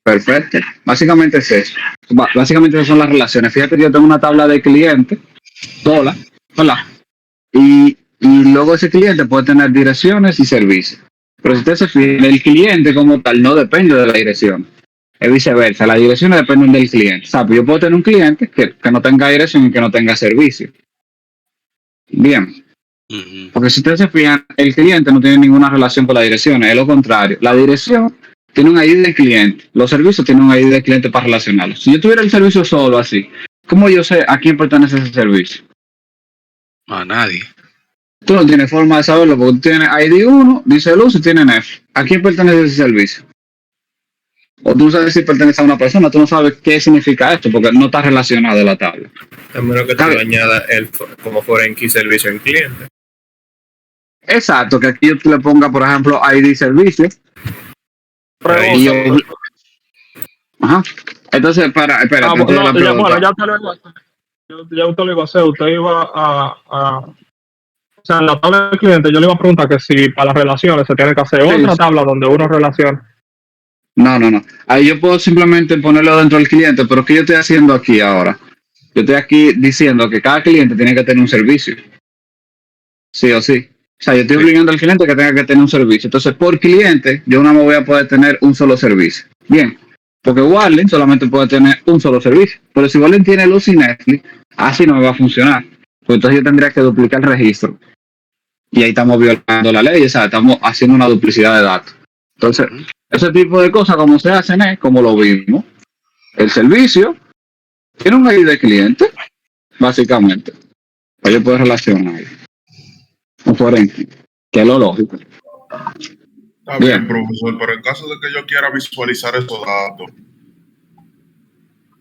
Perfecto. Básicamente es eso. Básicamente esas son las relaciones. Fíjate que yo tengo una tabla de clientes, sola, ¿verdad? Y luego ese cliente puede tener direcciones y servicios. Pero si usted se fija, el cliente como tal no depende de la dirección. Es viceversa. Las direcciones dependen del cliente. O sea, yo puedo tener un cliente que no tenga dirección y que no tenga servicio. Bien. Porque si ustedes se fijan, el cliente no tiene ninguna relación con la dirección, es lo contrario. La dirección tiene un ID del cliente, los servicios tienen un ID del cliente para relacionarlos. Si yo tuviera el servicio solo así, ¿cómo yo sé a quién pertenece ese servicio? A nadie. Tú no tienes forma de saberlo porque tú tienes ID 1, dice luz y tiene F. ¿A quién pertenece ese servicio? O tú no sabes si pertenece a una persona, tú no sabes qué significa esto porque no está relacionado a la tabla. A menos que tú añadas como foreign key servicio en cliente. Exacto, que aquí yo le ponga, por ejemplo, ID servicio. Ajá. Entonces, espera. Ya usted lo iba a hacer. Usted iba o sea, en la tabla del cliente yo le iba a preguntar que si para las relaciones se tiene que hacer otra tabla donde uno relaciona. No. Ahí yo puedo simplemente ponerlo dentro del cliente, pero ¿qué yo estoy haciendo aquí ahora? Yo estoy aquí diciendo que cada cliente tiene que tener un servicio. Sí o sí. O sea, yo estoy obligando al cliente que tenga que tener un servicio. Entonces, por cliente, yo no me voy a poder tener un solo servicio. Bien. Porque Warling solamente puede tener un solo servicio. Pero si Warling tiene Luz y Netflix, así no me va a funcionar. Pues entonces yo tendría que duplicar el registro. Y ahí estamos violando la ley, o sea, estamos haciendo una duplicidad de datos. Entonces, ese tipo de cosas, como se hacen, es como lo vimos. El servicio tiene un ID de cliente, básicamente. Ellos pueden relacionar un forense, que es lo lógico. Está bien, profesor, pero en caso de que yo quiera visualizar estos datos,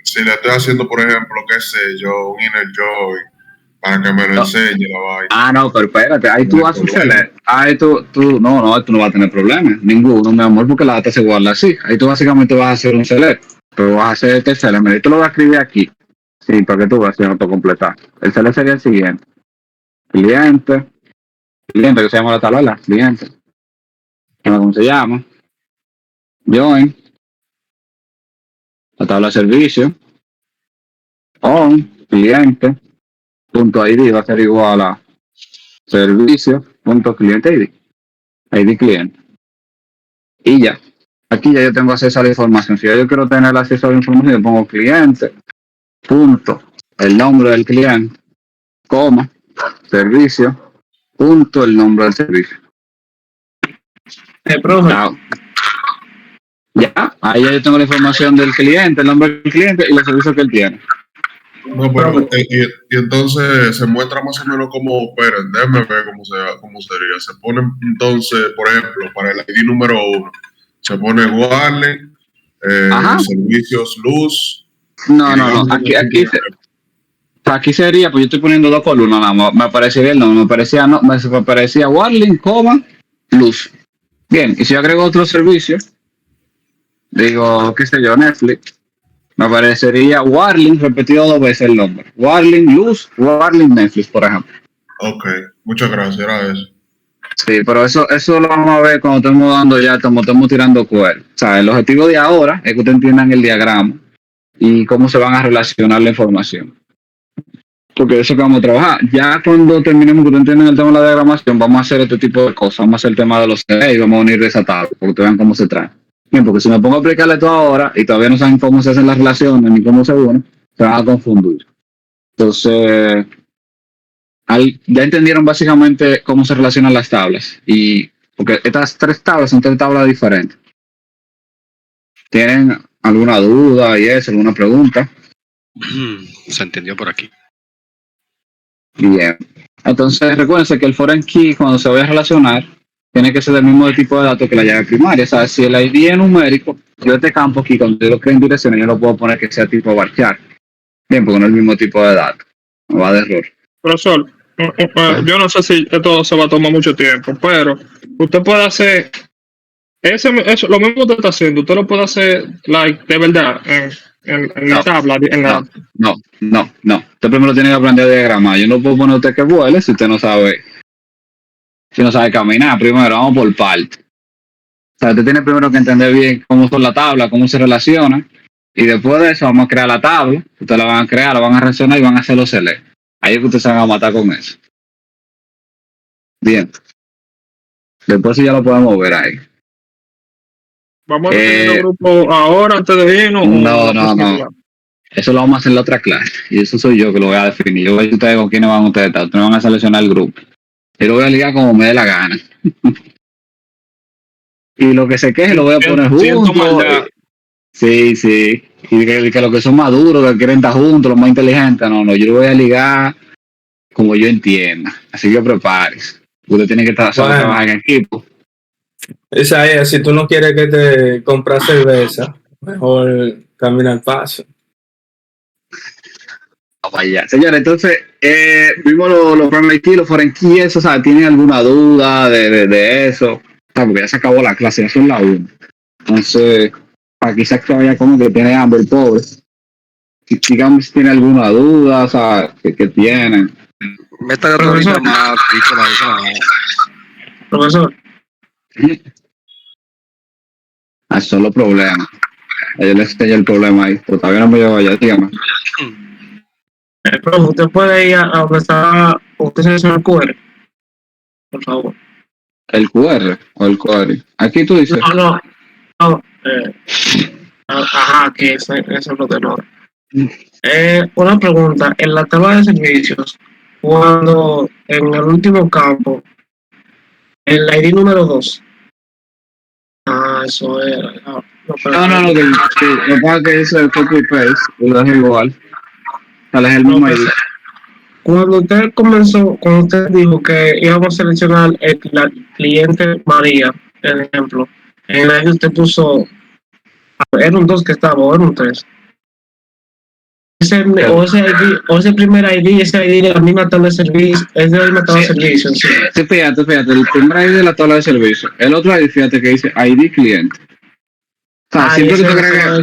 si le estoy haciendo, por ejemplo, qué sé yo, un Inner Joy, para que me lo enseñe la vaina. No, pero espérate, ahí tú vas a select. Ahí tú no vas a tener problemas, ninguno, mi amor, porque la data se guarda así. Ahí tú básicamente vas a hacer un select, pero vas a hacer este select. Mira, tú lo vas a escribir aquí, sí, para que tú veas si no te completar. El select sería el siguiente: cliente, que se llama la tabla, cliente, ¿cómo se llama? Join, la tabla de servicio, on, cliente, punto ID va a ser igual a servicio, punto cliente ID, ID cliente. Y ya, aquí ya yo tengo acceso a la información. Si yo quiero tener acceso a la información, yo pongo cliente, punto, el nombre del cliente, coma, servicio, punto, el nombre del servicio. Ya, ahí ya yo tengo la información del cliente, el nombre del cliente y los servicios que él tiene. No, pero y entonces se muestra más o menos cómo operan. Déjame ver cómo sería. Se pone entonces, por ejemplo, para el ID número 1, se pone Warling, servicios Luz. No. Aquí sería, pues yo estoy poniendo 2 columnas nada más. Me aparecería el nombre, me aparecía Warling, Luz. Bien, y si yo agrego otro servicio, digo, qué sé yo, Netflix, me aparecería Warling repetido 2 veces el nombre. Warling Luz, Warling Netflix, por ejemplo. Ok, muchas gracias, era eso. Sí, pero eso lo vamos a ver cuando estamos tirando cuerda. O sea, el objetivo de ahora es que ustedes entiendan el diagrama y cómo se van a relacionar la información. Porque eso que vamos a trabajar. Ya cuando terminemos que ustedes entiendan el tema de la diagramación, vamos a hacer este tipo de cosas. Vamos a hacer el tema de los CE y vamos a unir de esa tabla, porque ustedes vean cómo se trae. Bien, porque si me pongo a explicarle todo ahora y todavía no saben cómo se hacen las relaciones ni cómo se unen, se van a confundir. Entonces, ya entendieron básicamente cómo se relacionan las tablas. Y porque estas 3 tablas son 3 tablas diferentes. ¿Tienen alguna duda y alguna pregunta? Se entendió por aquí. Bien. Entonces, recuérdense que el foreign key, cuando se vaya a relacionar, tiene que ser del mismo tipo de datos que la llave primaria. O sea, si el ID es numérico, yo este campo aquí, cuando yo lo creo en direcciones, yo lo puedo poner que sea tipo varchar. Bien, porque no es el mismo tipo de datos. No va de error. Profesor, yo no sé si esto se va a tomar mucho tiempo, pero usted puede hacer eso, lo mismo que usted está haciendo, usted lo puede hacer de verdad en la tabla. No. Usted primero tiene que aprender a diagramar. Yo no puedo poner a usted que vuele si usted no sabe. Si no sabe caminar, primero vamos por partes. O sea, usted tiene primero que entender bien cómo son las tablas, cómo se relacionan. Y después de eso vamos a crear la tabla. Ustedes la van a crear, la van a relacionar y van a hacer los select. Ahí es que ustedes se van a matar con eso. Bien. Después sí ya lo podemos ver ahí. ¿Vamos a tener el grupo ahora antes de irnos? No. Eso lo vamos a hacer en la otra clase. Y eso soy yo que lo voy a definir. Yo voy a decir ustedes con quiénes van ustedes a estar. Ustedes van a seleccionar el grupo. Yo lo voy a ligar como me dé la gana. Y lo que se queje lo voy a poner juntos. Sí. Y que los que son maduros, que quieren estar juntos, los más inteligentes, no. Yo lo voy a ligar como yo entienda. Así que prepárese. Usted tiene que trabajar en equipo. Isaías, si tú no quieres que te compras cerveza, mejor camina al paso. Vaya. Señores, entonces, vimos los primary key, los foreign key, eso, o sea, ¿tienen alguna duda de eso? O sea, porque ya se acabó la clase, ya son las 1. Entonces, para quizás que vaya como que tiene hambre el pobre. Digamos si tiene alguna duda, o sea, que tienen. Meta de ahorita más, Profesor. Esos son los problemas. Yo les enseñé el problema ahí, pero todavía no me llevo allá, dígame. Pero usted puede ir a donde está, usted selecciona el QR, por favor. ¿El QR o el query? Aquí tú dices. No. Ajá, que eso es lo de no. Una pregunta, en la tabla de servicios, cuando en el último campo, el ID número 2. Eso era. No, que lo que pasa es que dice el copy paste y lo deja igual. Sale el mismo ID. Cuando usted dijo que íbamos a seleccionar el cliente María, por ejemplo, en el ID usted puso, era un 2 que estaba, o era un 3. Ese primer ID, ese ID de la misma tabla de servicio, es de la misma tabla de servicio. Sí, fíjate, el primer ID de la tabla de servicio, el otro ID, fíjate que dice ID cliente. O sea, siempre que tú agregas,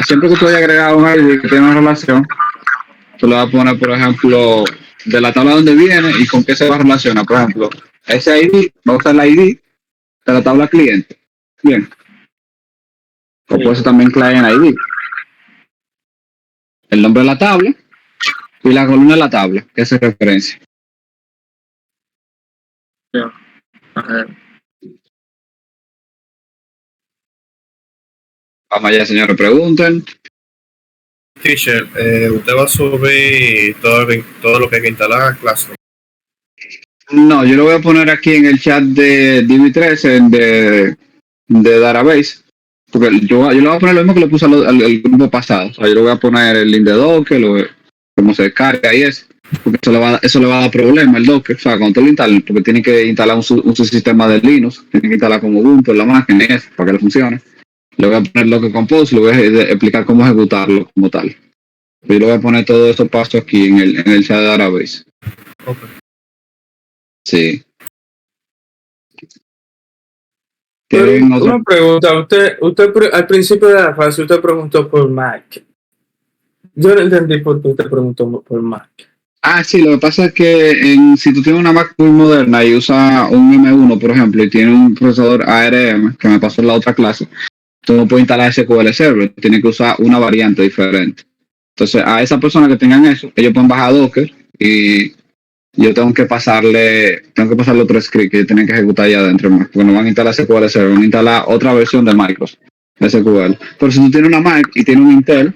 siempre que tú hayas agregado un ID que tiene una relación, tú le vas a poner, por ejemplo, de la tabla donde viene y con qué se va a relacionar. Por ejemplo, ese ID va a usar el ID de la tabla cliente. Bien. O puede ser también client ID. El nombre de la tabla y la columna de la tabla, que es referencia. Vamos allá, señores, pregunten. Teacher, ¿usted va a subir todo lo que hay que instalar a Classroom? No, yo lo voy a poner aquí en el chat de DB13 de Database. Porque yo le voy a poner lo mismo que le puse al grupo pasado. O sea, yo le voy a poner el link de Docker, cómo se descarga y eso. Porque eso le va a dar problema el Docker. O sea, cuando tú lo instalas, porque tiene que instalar un subsistema de Linux, tiene que instalar como Ubuntu en la máquina y eso, para que le funcione. Le voy a poner Docker Compose y le voy a explicar cómo ejecutarlo como tal. Yo le voy a poner todos esos pasos aquí en el chat de Database. Okay. Sí. Pero una pregunta, usted al principio de la fase usted preguntó por Mac. Yo no entendí por qué usted preguntó por Mac. Sí, lo que pasa es que si tú tienes una Mac muy moderna y usa un M1, por ejemplo, y tiene un procesador ARM, que me pasó en la otra clase, tú no puedes instalar SQL Server, tienes que usar una variante diferente. Entonces, a esa persona que tengan eso, ellos pueden bajar Docker y yo tengo que pasarle otro script que tienen que ejecutar allá adentro, porque no van a instalar SQL Server, van a instalar otra versión de Microsoft SQL. Pero si tú tienes una Mac y tienes un Intel,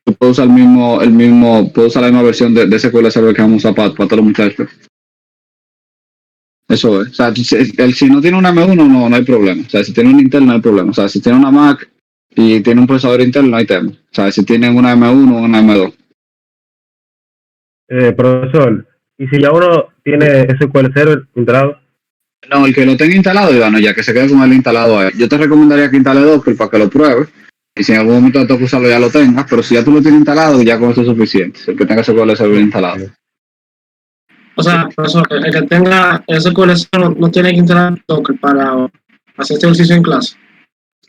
tú puedes usar puedes usar la misma versión de SQL Server que vamos a usar para todos los muchachos. Eso es. O sea, si no tiene una M1 no hay problema. O sea, si tiene un Intel no hay problema. O sea, si tiene una Mac y tiene un procesador Intel no hay tema. O sea, si tienen una M1 o una M2. Profesor, ¿y si ya uno tiene SQL Server instalado? No, el que lo tenga instalado, Iván, ya que se quede con él instalado ahí. Yo te recomendaría que instale Docker para que lo pruebes. Y si en algún momento te toca usarlo, ya lo tengas. Pero si ya tú lo tienes instalado, ya con eso es suficiente. El que tenga SQL Server instalado. O sea, el que tenga SQL Server no tiene que instalar Docker para hacer este ejercicio en clase.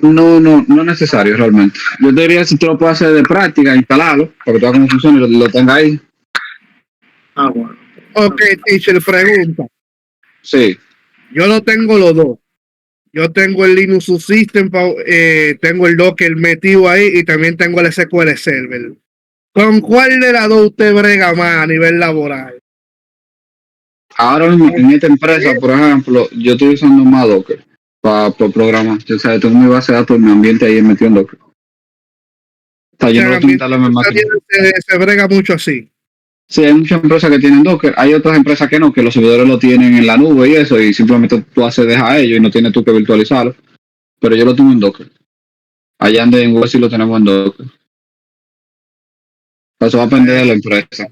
No es necesario realmente. Yo te diría, si tú lo puedes hacer de práctica, instalarlo, para que tú veas cómo funciona y lo tengas ahí. Bueno. Ok, teacher, pregunta. Sí. Yo lo tengo los dos. Yo tengo el Linux Subsystem, tengo el Docker metido ahí y también tengo el SQL Server. ¿Con cuál de las dos usted brega más a nivel laboral? Ahora mismo, en esta empresa, por ejemplo, yo estoy usando más Docker para programar. O sea, tengo mi base de datos, mi ambiente ahí metido en Docker. O sea, yo no lo estoy instalando en máquina. Se brega mucho así. Sí, hay muchas empresas que tienen Docker, hay otras empresas que no, que los servidores lo tienen en la nube y eso, y simplemente tú accedes a ellos y no tienes tú que virtualizarlo. Pero yo lo tengo en Docker. Allá en web sí lo tenemos en Docker. Eso va a depender de la empresa.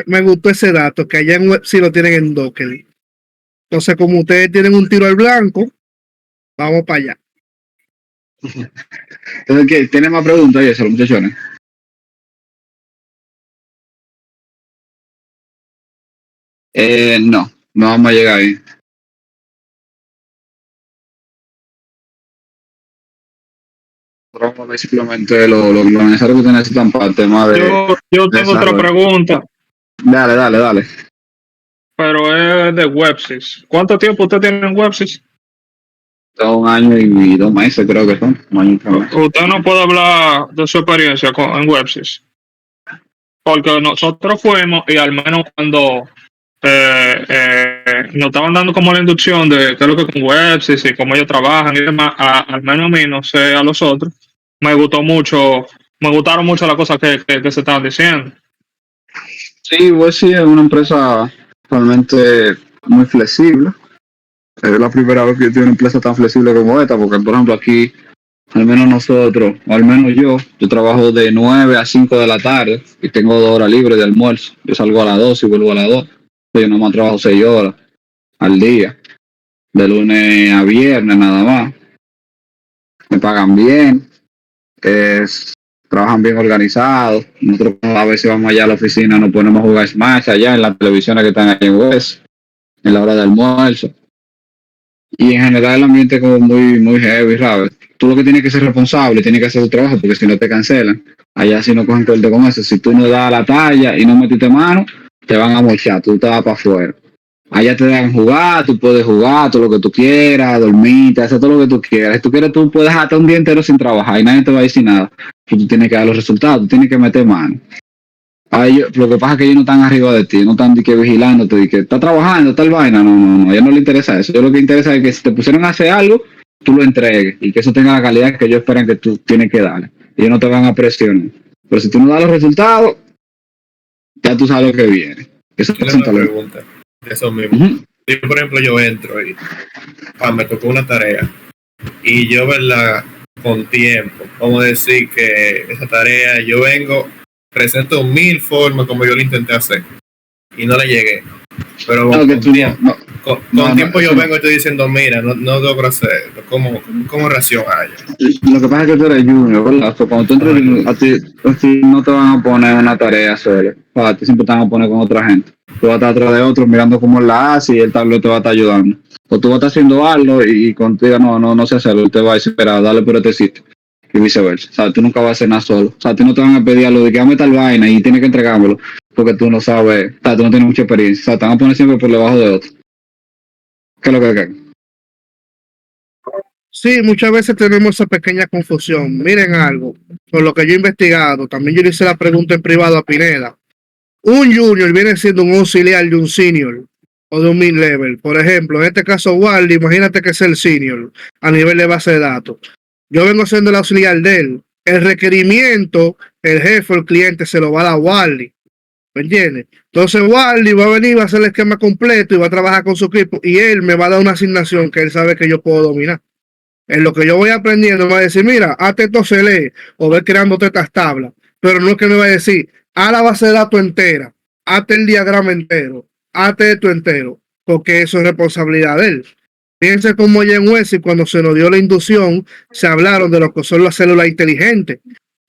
Me gustó ese dato, que allá en web sí lo tienen en Docker. Entonces, como ustedes tienen un tiro al blanco, vamos para allá. Entonces, ¿qué? ¿Tienen más preguntas y eso, los muchachones? No vamos a llegar ahí. Vamos a ver simplemente lo necesario que necesitan para el tema de... Yo tengo otra pregunta. Dale. Pero es de WebSys. ¿Cuánto tiempo usted tiene en WebSys? Tengo 1 año y 2 meses, creo que son. 1 año y 3 meses. Usted no puede hablar de su experiencia en Websys. Porque nosotros fuimos y al menos cuando nos estaban dando como la inducción de qué es lo que con Websys y cómo ellos trabajan y demás, al menos a mí, no sé a los otros, me gustaron mucho las cosas que se estaban diciendo. Sí, Websys es una empresa realmente muy flexible. Es la primera vez que yo tengo una empresa tan flexible como esta, porque por ejemplo aquí, al menos nosotros, o al menos yo trabajo de 9 a 5 de la tarde y tengo 2 horas libres de almuerzo. Yo salgo a las 2 y vuelvo a las 2. Yo nomás trabajo 6 horas al día, de lunes a viernes nada más. Me pagan bien, trabajan bien organizados. Nosotros a veces vamos allá a la oficina, nos ponemos a jugar Smash allá en las televisiones que están ahí en West, en la hora de almuerzo. Y en general el ambiente es como muy heavy, ¿sabes? Tú lo que tienes que ser responsable, tienes que hacer tu trabajo, porque si no te cancelan. Allá si no cogen corte con eso. Si tú no das la talla y no metiste mano, te van a mochar, tú te vas para afuera. Allá te dan jugar, tú puedes jugar todo lo que tú quieras, dormir, hacer todo lo que tú quieras. Si tú quieres, tú puedes hasta un día entero sin trabajar y nadie te va a decir nada. Pero tú tienes que dar los resultados, tú tienes que meter mano. Lo que pasa es que ellos no están arriba de ti, no están de que vigilándote, de que está trabajando, tal vaina, no, a ellos no les interesa eso. A ellos lo que interesa es que si te pusieron a hacer algo, tú lo entregues y que eso tenga la calidad que ellos esperan que tú tienes que dar. Ellos no te van a presionar. Pero si tú no das los resultados, ya tú sabes lo que viene. Eso es una pregunta. Eso mismo. Si, por ejemplo, yo entro y me tocó una tarea y yo verla con tiempo, vamos a decir que esa tarea yo vengo, presento 1000 formas como yo lo intenté hacer y no le llegué, pero con tiempo yo vengo y estoy diciendo, mira, no logro hacerlo, ¿cómo reacción hay? Lo que pasa es que tú eres junior, ¿verdad? So, cuando tú entras junior, a ti no te van a poner una tarea sola, a ti siempre te van a poner con otra gente. Tú vas a estar atrás de otro mirando cómo él la hace y el tablero te va a estar ayudando. O tú vas a estar haciendo algo y contigo no sé hacerlo, él te va a decir, espera, dale por este sitio. Y viceversa. O sea, tú nunca vas a hacer nada solo. O sea, a ti no te van a pedir algo de que dame tal vaina y tienes que entregármelo porque tú no sabes, o sea, tú no tienes mucha experiencia. O sea, te van a poner siempre por debajo de otro. ¿Qué es lo que hay? Sí, muchas veces tenemos esa pequeña confusión. Miren algo, por lo que yo he investigado, también yo le hice la pregunta en privado a Pineda. Un junior viene siendo un auxiliar de un senior o de un mid-level. Por ejemplo, en este caso, Wally, imagínate que es el senior a nivel de base de datos. Yo vengo siendo el auxiliar de él. El requerimiento, el jefe o el cliente se lo va a dar a Wally. ¿Me entiendes? Entonces Wally va a venir, va a hacer el esquema completo y va a trabajar con su equipo y él me va a dar una asignación que él sabe que yo puedo dominar. En lo que yo voy aprendiendo me va a decir, mira, hazte esto se lee o ve creando estas tablas. Pero no es que me va a decir, haz la base de datos entera, hazte el diagrama entero, hazte esto entero, porque eso es responsabilidad de él. Fíjense cómo ya en Websys, cuando se nos dio la inducción, se hablaron de lo que son las células inteligentes.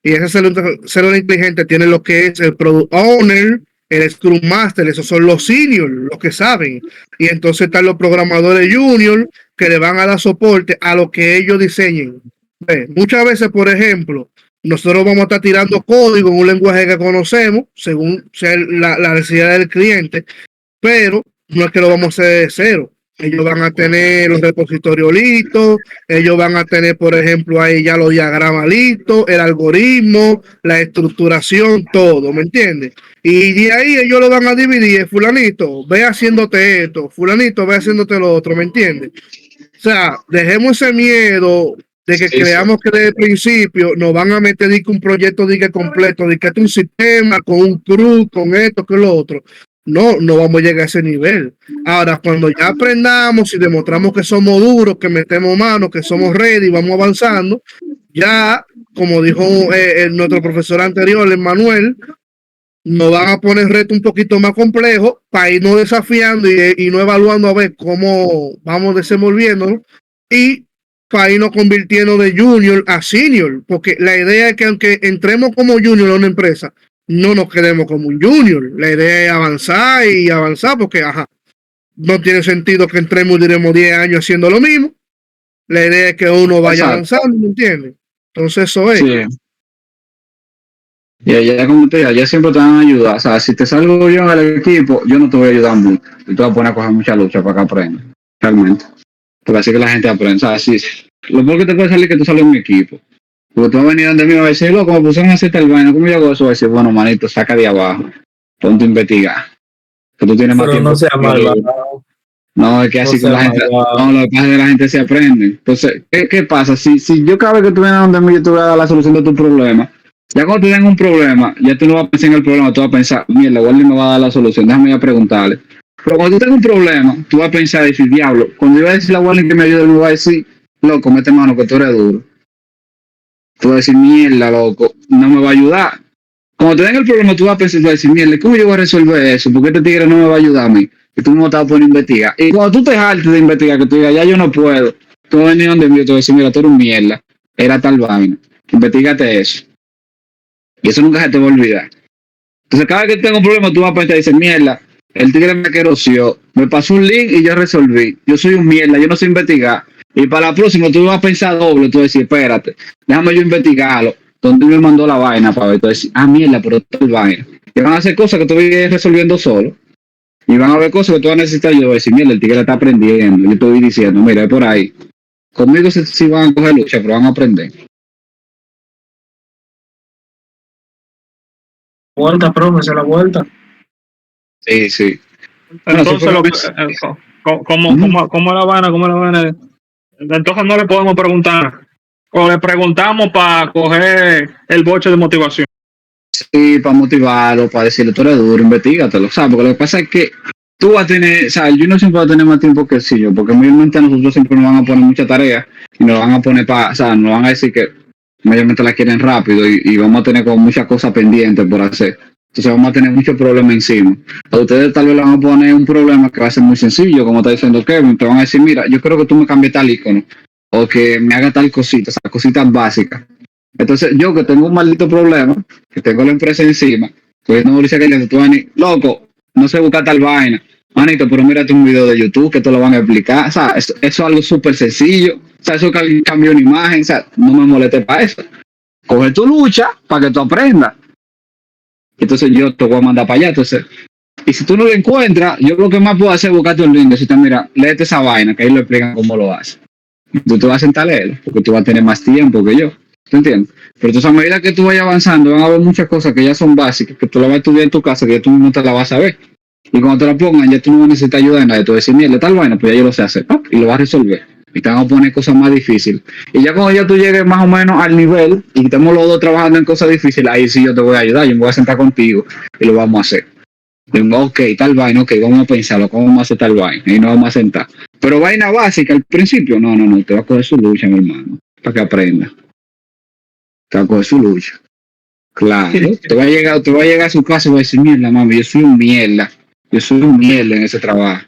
Y esa célula inteligente tiene lo que es el Product Owner, el Scrum Master, esos son los seniors, los que saben. Y entonces están los programadores junior que le van a dar soporte a lo que ellos diseñen. Muchas veces, por ejemplo, nosotros vamos a estar tirando código en un lenguaje que conocemos, según sea la necesidad del cliente, pero no es que lo vamos a hacer de cero. Ellos van a tener los repositorios listos, ellos van a tener, por ejemplo, ahí ya los diagramas listos, el algoritmo, la estructuración, todo, ¿me entiendes? Y de ahí ellos lo van a dividir, fulanito, ve haciéndote esto, fulanito, ve haciéndote lo otro, ¿me entiendes? O sea, dejemos ese miedo de que creamos que desde el principio nos van a meter un proyecto completo, de que es un sistema con un CRUD, con esto, con lo otro. No vamos a llegar a ese nivel. Ahora, cuando ya aprendamos y demostramos que somos duros, que metemos manos, que somos ready, vamos avanzando, ya, como dijo nuestro profesor anterior, Emmanuel, nos van a poner reto un poquito más complejo para irnos desafiando y no evaluando a ver cómo vamos desenvolviéndonos y para irnos convirtiendo de junior a senior, porque la idea es que aunque entremos como junior a una empresa, no nos quedemos como un junior. La idea es avanzar porque no tiene sentido que entremos y diremos 10 años haciendo lo mismo. La idea es que uno vaya avanzando, ¿me entiendes? Entonces eso es. Sí. Y allá, como te digo, allá siempre te van a ayudar. O sea, si te salgo yo en el equipo, yo no te voy a ayudar mucho. Yo te voy a poner a coger mucha lucha para que aprendas, realmente. Porque así que la gente aprende. O sea, sí, lo peor que te puede salir es que tú sales en mi equipo. Porque tú vas a venir donde mí y vas a decir, loco, me pusieron a hacer tal vaina, ¿cómo yo hago eso? Voy a decir, bueno, manito, saca de abajo, ponte a investigar. Que tú tienes más Pero tiempo. no sea malvado. No, es que así No con la sea gente, malvado. no, lo que pasa es que la gente se aprende. Entonces, ¿qué pasa? Si yo cada vez que tú vienes donde mí, yo te voy a dar la solución de tu problema. Ya cuando tú tengas un problema, ya tú no vas a pensar en el problema, tú vas a pensar, mierda, Wally me va a dar la solución, déjame ir a preguntarle. Pero cuando tú tengas un problema, tú vas a pensar y decir, diablo, cuando yo voy a decirle a Wally que me ayude, él me va a decir, loco, mete mano que tú eres duro. Tú vas a decir, mierda, loco, no me va a ayudar. Cuando te den el problema, tú vas a pensar, tú vas a decir, mierda, ¿cómo yo voy a resolver eso? Porque este tigre no me va a ayudar a mí. Y tú no te vas a poner a investigar. Y cuando tú te hartes de investigar, que tú digas, ya yo no puedo, tú vas a venir donde mí y tú vas a decir, mira, tú eres un mierda, era tal vaina, investigate eso. Y eso nunca se te va a olvidar. Entonces, cada vez que tengo un problema, tú vas a pensar y dices, mierda, el tigre me querosió, me pasó un link y yo resolví. Yo soy un mierda, yo no sé investigar. Y para la próxima, tú vas a pensar doble, tú vas a decir, espérate, déjame yo investigarlo. ¿Dónde me mandó la vaina para ver? Tú vas a decir, mierda, pero tal vaina. Y van a hacer cosas que tú vienes resolviendo solo. Y van a ver cosas que tú vas a necesitar. Yo voy a decir, mierda, el tigre está aprendiendo. Yo estoy diciendo, mira, es por ahí. Conmigo sí van a coger lucha, pero van a aprender. Vuelta, profe, se la vuelta. Sí, sí. Entonces, ¿cómo la van? Entonces no le podemos preguntar. O le preguntamos para coger el boche de motivación. Sí, para motivarlo, para decirle, tú eres duro, investigatelo, ¿sabes? Porque lo que pasa es que tú vas a tener, o sea, yo no siempre va a tener más tiempo que sí yo, porque mayormente a nosotros siempre nos van a poner mucha tarea y nos van a poner o sea, nos van a decir que mayormente la quieren rápido y vamos a tener como muchas cosas pendientes por hacer. Entonces vamos a tener muchos problemas encima. A ustedes tal vez le van a poner un problema que va a ser muy sencillo, como está diciendo Kevin, te van a decir, mira, yo creo que tú me cambies tal icono, o que me haga tal cosita, o sea, cositas básicas. Entonces, yo que tengo un maldito problema, que tengo la empresa encima, pues no dice que le tú loco, no sé buscar tal vaina. Manito, pero mírate un video de YouTube que te lo van a explicar. O sea, eso es algo súper sencillo. O sea, eso cambió una imagen. O sea, no me molestes para eso. Coge tu lucha para que tú aprendas. Entonces, yo te voy a mandar para allá. Entonces, y si tú no lo encuentras, yo lo que más puedo hacer es buscarte un link. Decirte, mira, léete esa vaina, que ahí lo explican cómo lo haces. Tú te vas a sentar a leerlo, porque tú vas a tener más tiempo que yo. ¿Te entiendes? Pero entonces, a medida que tú vayas avanzando, van a haber muchas cosas que ya son básicas, que tú las vas a estudiar en tu casa, que ya tú mismo te las vas a ver. Y cuando te la pongan, ya tú no vas a necesitar ayuda de nadie. Tú vas a decir, mierda, tal vaina, pues ya yo lo sé hacer. Y lo vas a resolver. Y te van a poner cosas más difíciles. Y ya cuando ya tú llegues más o menos al nivel y estemos los dos trabajando en cosas difíciles, ahí sí yo te voy a ayudar. Yo me voy a sentar contigo y lo vamos a hacer. Digo, ok, tal vaina, ok, vamos a pensarlo, ¿cómo vamos a hacer tal vaina? Y nos vamos a sentar. Pero vaina básica al principio, no, te va a coger su lucha, mi hermano, para que aprenda. Te va a coger su lucha. Claro, te va a llegar a su casa y va a decir, mierda, mami, yo soy un mierda en ese trabajo.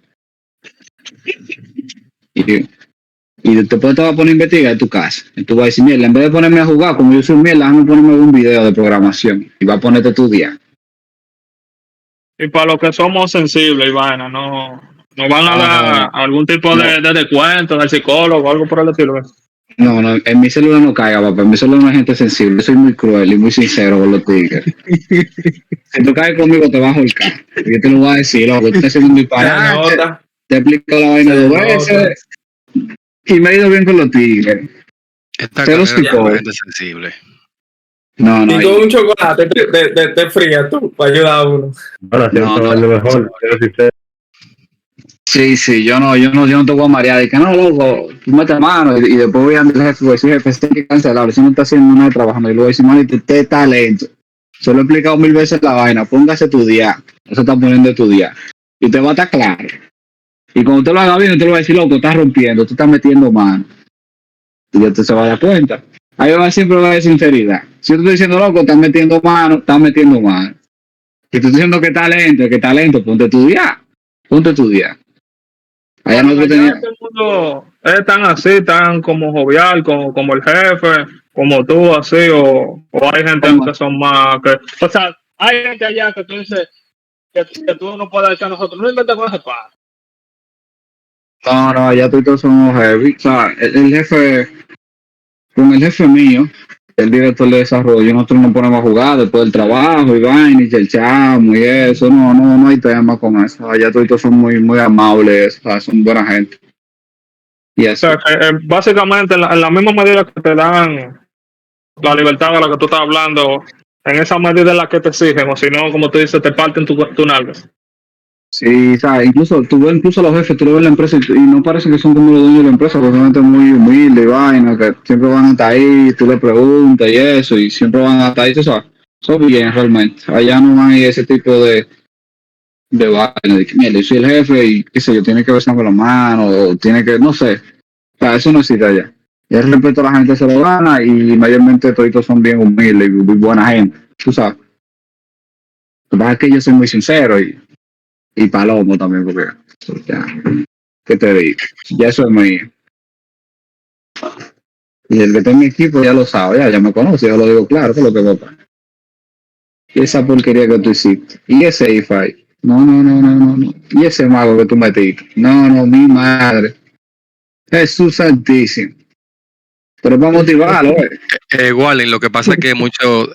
Y después te vas a poner a investigar en tu casa. Y tú vas a decir, mierda, en vez de ponerme a jugar, como yo soy un mierda, déjame ponerme un video de programación. Y vas a ponerte a estudiar. Y para los que somos sensibles, Ivana, no van a dar algún tipo de descuento del psicólogo o algo por el estilo. No, en mi celular no caiga, papá. En mi celular no hay gente sensible. Yo soy muy cruel y muy sincero con los tigres. Si tú caes conmigo, te vas a holcar. Yo te lo voy a decir, loco. Tú estás haciendo un disparate. Te explico la vaina 2 veces. Y me ha ido bien con los tigres. Esta carrera es gente sensible. No. Y con un chocolate te fría tú, para ayudar a uno. Bueno, así no, mejor. Sí, yo no te voy a marear. Y que no, loco, tú metes mano. Y después voy a andar el jefe y voy a decir, jefe, este hay que cancelarlo. Si no está haciendo nada trabajando. Y luego voy a decir, manito, usted es talento. Se lo he explicado 1000 veces la vaina. Póngase a estudiar. Eso está poniendo a estudiar. Y te va a estar claro. Y cuando usted lo haga bien, usted lo va a decir, loco, estás rompiendo, tú estás metiendo mano. Y ya usted se va a dar cuenta. Ahí siempre va a haber sinceridad. Si yo te estoy diciendo, loco, estás metiendo mano. Si tú estás diciendo que talento, ponte a estudiar. Allá nosotros teníamos. Todo el mundo es tan así, tan como jovial, como el jefe, como tú, así, o hay gente que son más que. O sea, hay gente allá que tú dices que tú no puedes decir a nosotros, no inventes con ese padre. No, ya todos somos heavy. O sea, el jefe, con el jefe mío, el director de desarrollo, nosotros nos ponemos a jugar después del trabajo y vaina y chelchamos y eso. No hay tema con eso. Allá todos son muy amables, o sea, son buena gente. Y O sea, básicamente, en la misma medida que te dan la libertad de la que tú estás hablando, en esa medida en la que te exigen, o si no, como tú dices, te parten tu nalga. Sí, ¿sabes? Incluso tú ves incluso a los jefes, tú lo ves en la empresa y no parece que son como los dueños de la empresa, porque son gente muy humilde y vaina, que siempre van hasta ahí, tú le preguntas y eso, y siempre van hasta ahí, tú sabes. Son bien realmente. Allá no hay ese tipo de vaina, de que mira, yo soy el jefe y qué sé yo, tiene que besarme la mano, o tiene que, no sé. O sea, eso no existe allá. Y el respeto a la gente se lo gana y mayormente todos son bien humildes y muy buena gente, tú sabes. Lo que pasa es que yo soy muy sincero y palomo también, porque ya, ¿qué te digo? Ya eso es mío. Y el que está en mi equipo ya lo sabe, ya me conoce, yo lo digo claro, que es lo que va a pasar. Y esa porquería que tú hiciste, y ese IFI, no. Y ese mago que tú metiste, no, mi madre. Jesús Santísimo. Pero para motivarlo, Igual, lo que pasa es que muchos,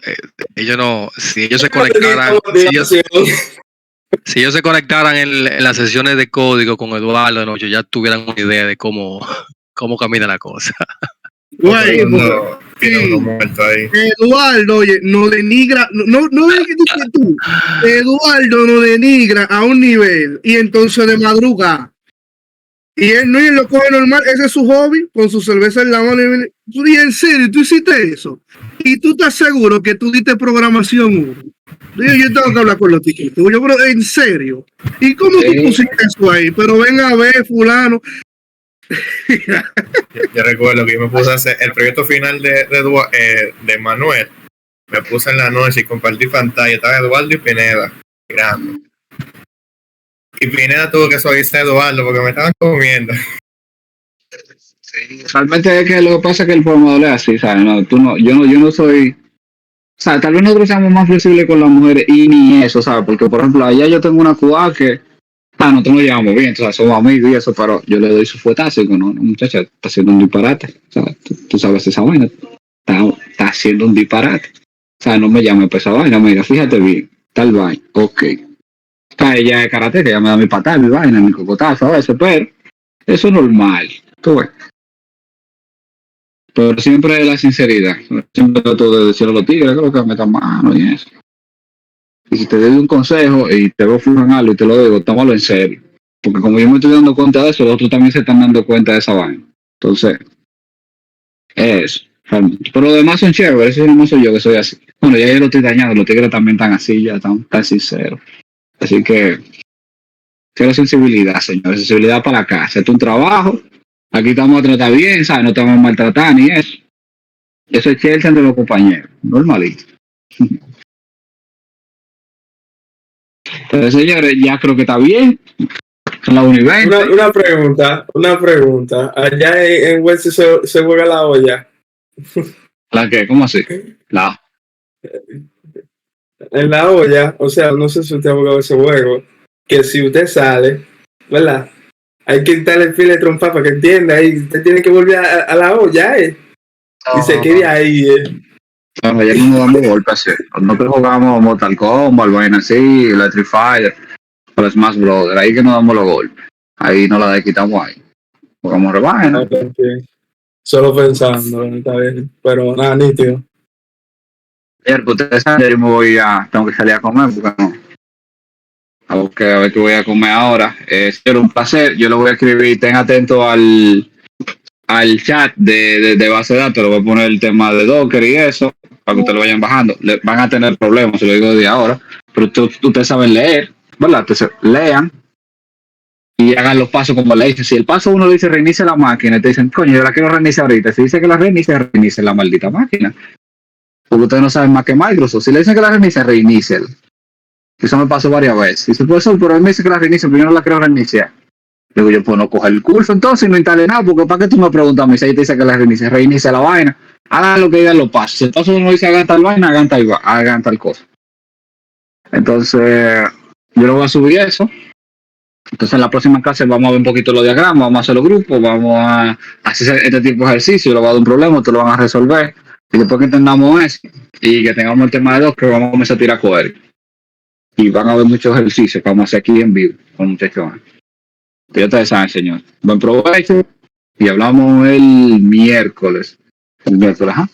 ellos no, si ellos se conectaran, si ellos se conectaran en las sesiones de código con Eduardo de noche, ya tuvieran una idea de cómo camina la cosa. Güey, Eduardo, oye, no denigra, no es que tú, Eduardo no denigra a un nivel y entonces de madruga. Y él no lo coge normal, ese es su hobby, con su cerveza en la mano. Y en serio, tú hiciste eso. Y tú estás seguro que tú diste programación 1. Yo tengo que hablar con los tiquitos. Yo, pero en serio. ¿Y cómo tú pusiste eso ahí? Pero ven a ver, fulano. Yo recuerdo que yo me puse a hacer el proyecto final de Manuel. Me puse en la noche y compartí pantalla. Estaba Eduardo y Pineda mirando. Y Pineda tuvo que suavizar a Eduardo porque me estaban comiendo. Sí, realmente es que lo que pasa es que el formador es así, ¿sabes? Yo no soy. O sea, tal vez nosotros seamos más flexibles con las mujeres y ni eso, ¿sabes? Porque, por ejemplo, allá yo tengo una cubana que. Nosotros nos llevamos bien, o sea, somos amigos y eso, pero yo le doy su fuetazo y digo, no, muchacha, está haciendo un disparate. O sea, tú sabes esa vaina. Está haciendo un disparate. O sea, no me llame por esa vaina, mira, fíjate bien, tal vaina, ok. O sea, ella es karate, que ella me da mi patada, mi vaina, mi cocotazo a veces, pero eso es normal, tú ves. Pero siempre la sinceridad, siempre trato de decirle a los tigres que lo que metan mano y eso. Y si te doy un consejo y te veo flujo en algo y te lo digo, tómalo en serio. Porque como yo me estoy dando cuenta de eso, los otros también se están dando cuenta de esa vaina. Entonces, eso. Pero los demás son chéveres, eso no soy yo que soy así. Bueno, ya yo lo estoy dañando, los tigres también están así, ya están sinceros. Así que, quiero sensibilidad, señores, sensibilidad para la casa. Esto es un trabajo, aquí estamos a tratar bien, ¿sabes? No te vamos a maltratar ni eso. Eso es chévere entre los compañeros, normalito. Entonces, señores, ya creo que está bien. Son las 1:20. Una pregunta. Allá en West se juega la olla. ¿La qué? ¿Cómo así? En la olla, o sea, no sé si usted ha jugado ese juego, que si usted sale, ¿verdad? Hay que quitarle el file de trompa para que entienda, y usted tiene que volver a la olla, y se quede ahí, Bueno, ya no nos damos golpes así. Nosotros jugamos Mortal Kombat, vaina así, Electric Fire, pero Smash Brothers, ahí que nos damos los golpes. Ahí nos la quitamos ahí. Jugamos revaina. Solo pensando, está bien, pero nada, nítido. Ustedes saben, yo tengo que salir a comer porque no. A ver qué voy a comer ahora. Es un placer. Yo lo voy a escribir. Estén atentos al chat de base de datos. Le voy a poner el tema de Docker y eso para que ustedes lo vayan bajando. Van a tener problemas, se lo digo de ahora. Pero ustedes saben leer, ¿verdad? Entonces lean y hagan los pasos como le dicen. Si el paso 1 dice reinicia la máquina, te dicen, coño, yo la quiero reiniciar ahorita. Si dice que la reinicie la maldita máquina. Porque ustedes no saben más que Microsoft. Si le dicen que la reinicie. Eso me pasó varias veces. Dice, profesor, pero él me dice que la reinicie, pero yo no la quiero reiniciar. Digo yo, pues no coger el curso entonces y no instale nada, porque ¿para qué tú me preguntas a mí si ahí te dice que la reinicia la vaina? Hagan lo que digan los pasos. Si el paso 1 dice hagan tal vaina, hagan tal cosa. Entonces, yo le voy a subir eso. Entonces en la próxima clase vamos a ver un poquito los diagramas, vamos a hacer los grupos, vamos a hacer este tipo de ejercicio, le va a dar un problema, ustedes lo van a resolver. Y después que entendamos eso y que tengamos el tema de Docker, vamos a comenzar a tirar query. Y van a haber muchos ejercicios que vamos a hacer aquí en vivo con muchachos. Ya ustedes saben, señor. Buen provecho Y hablamos el miércoles. El miércoles, ajá.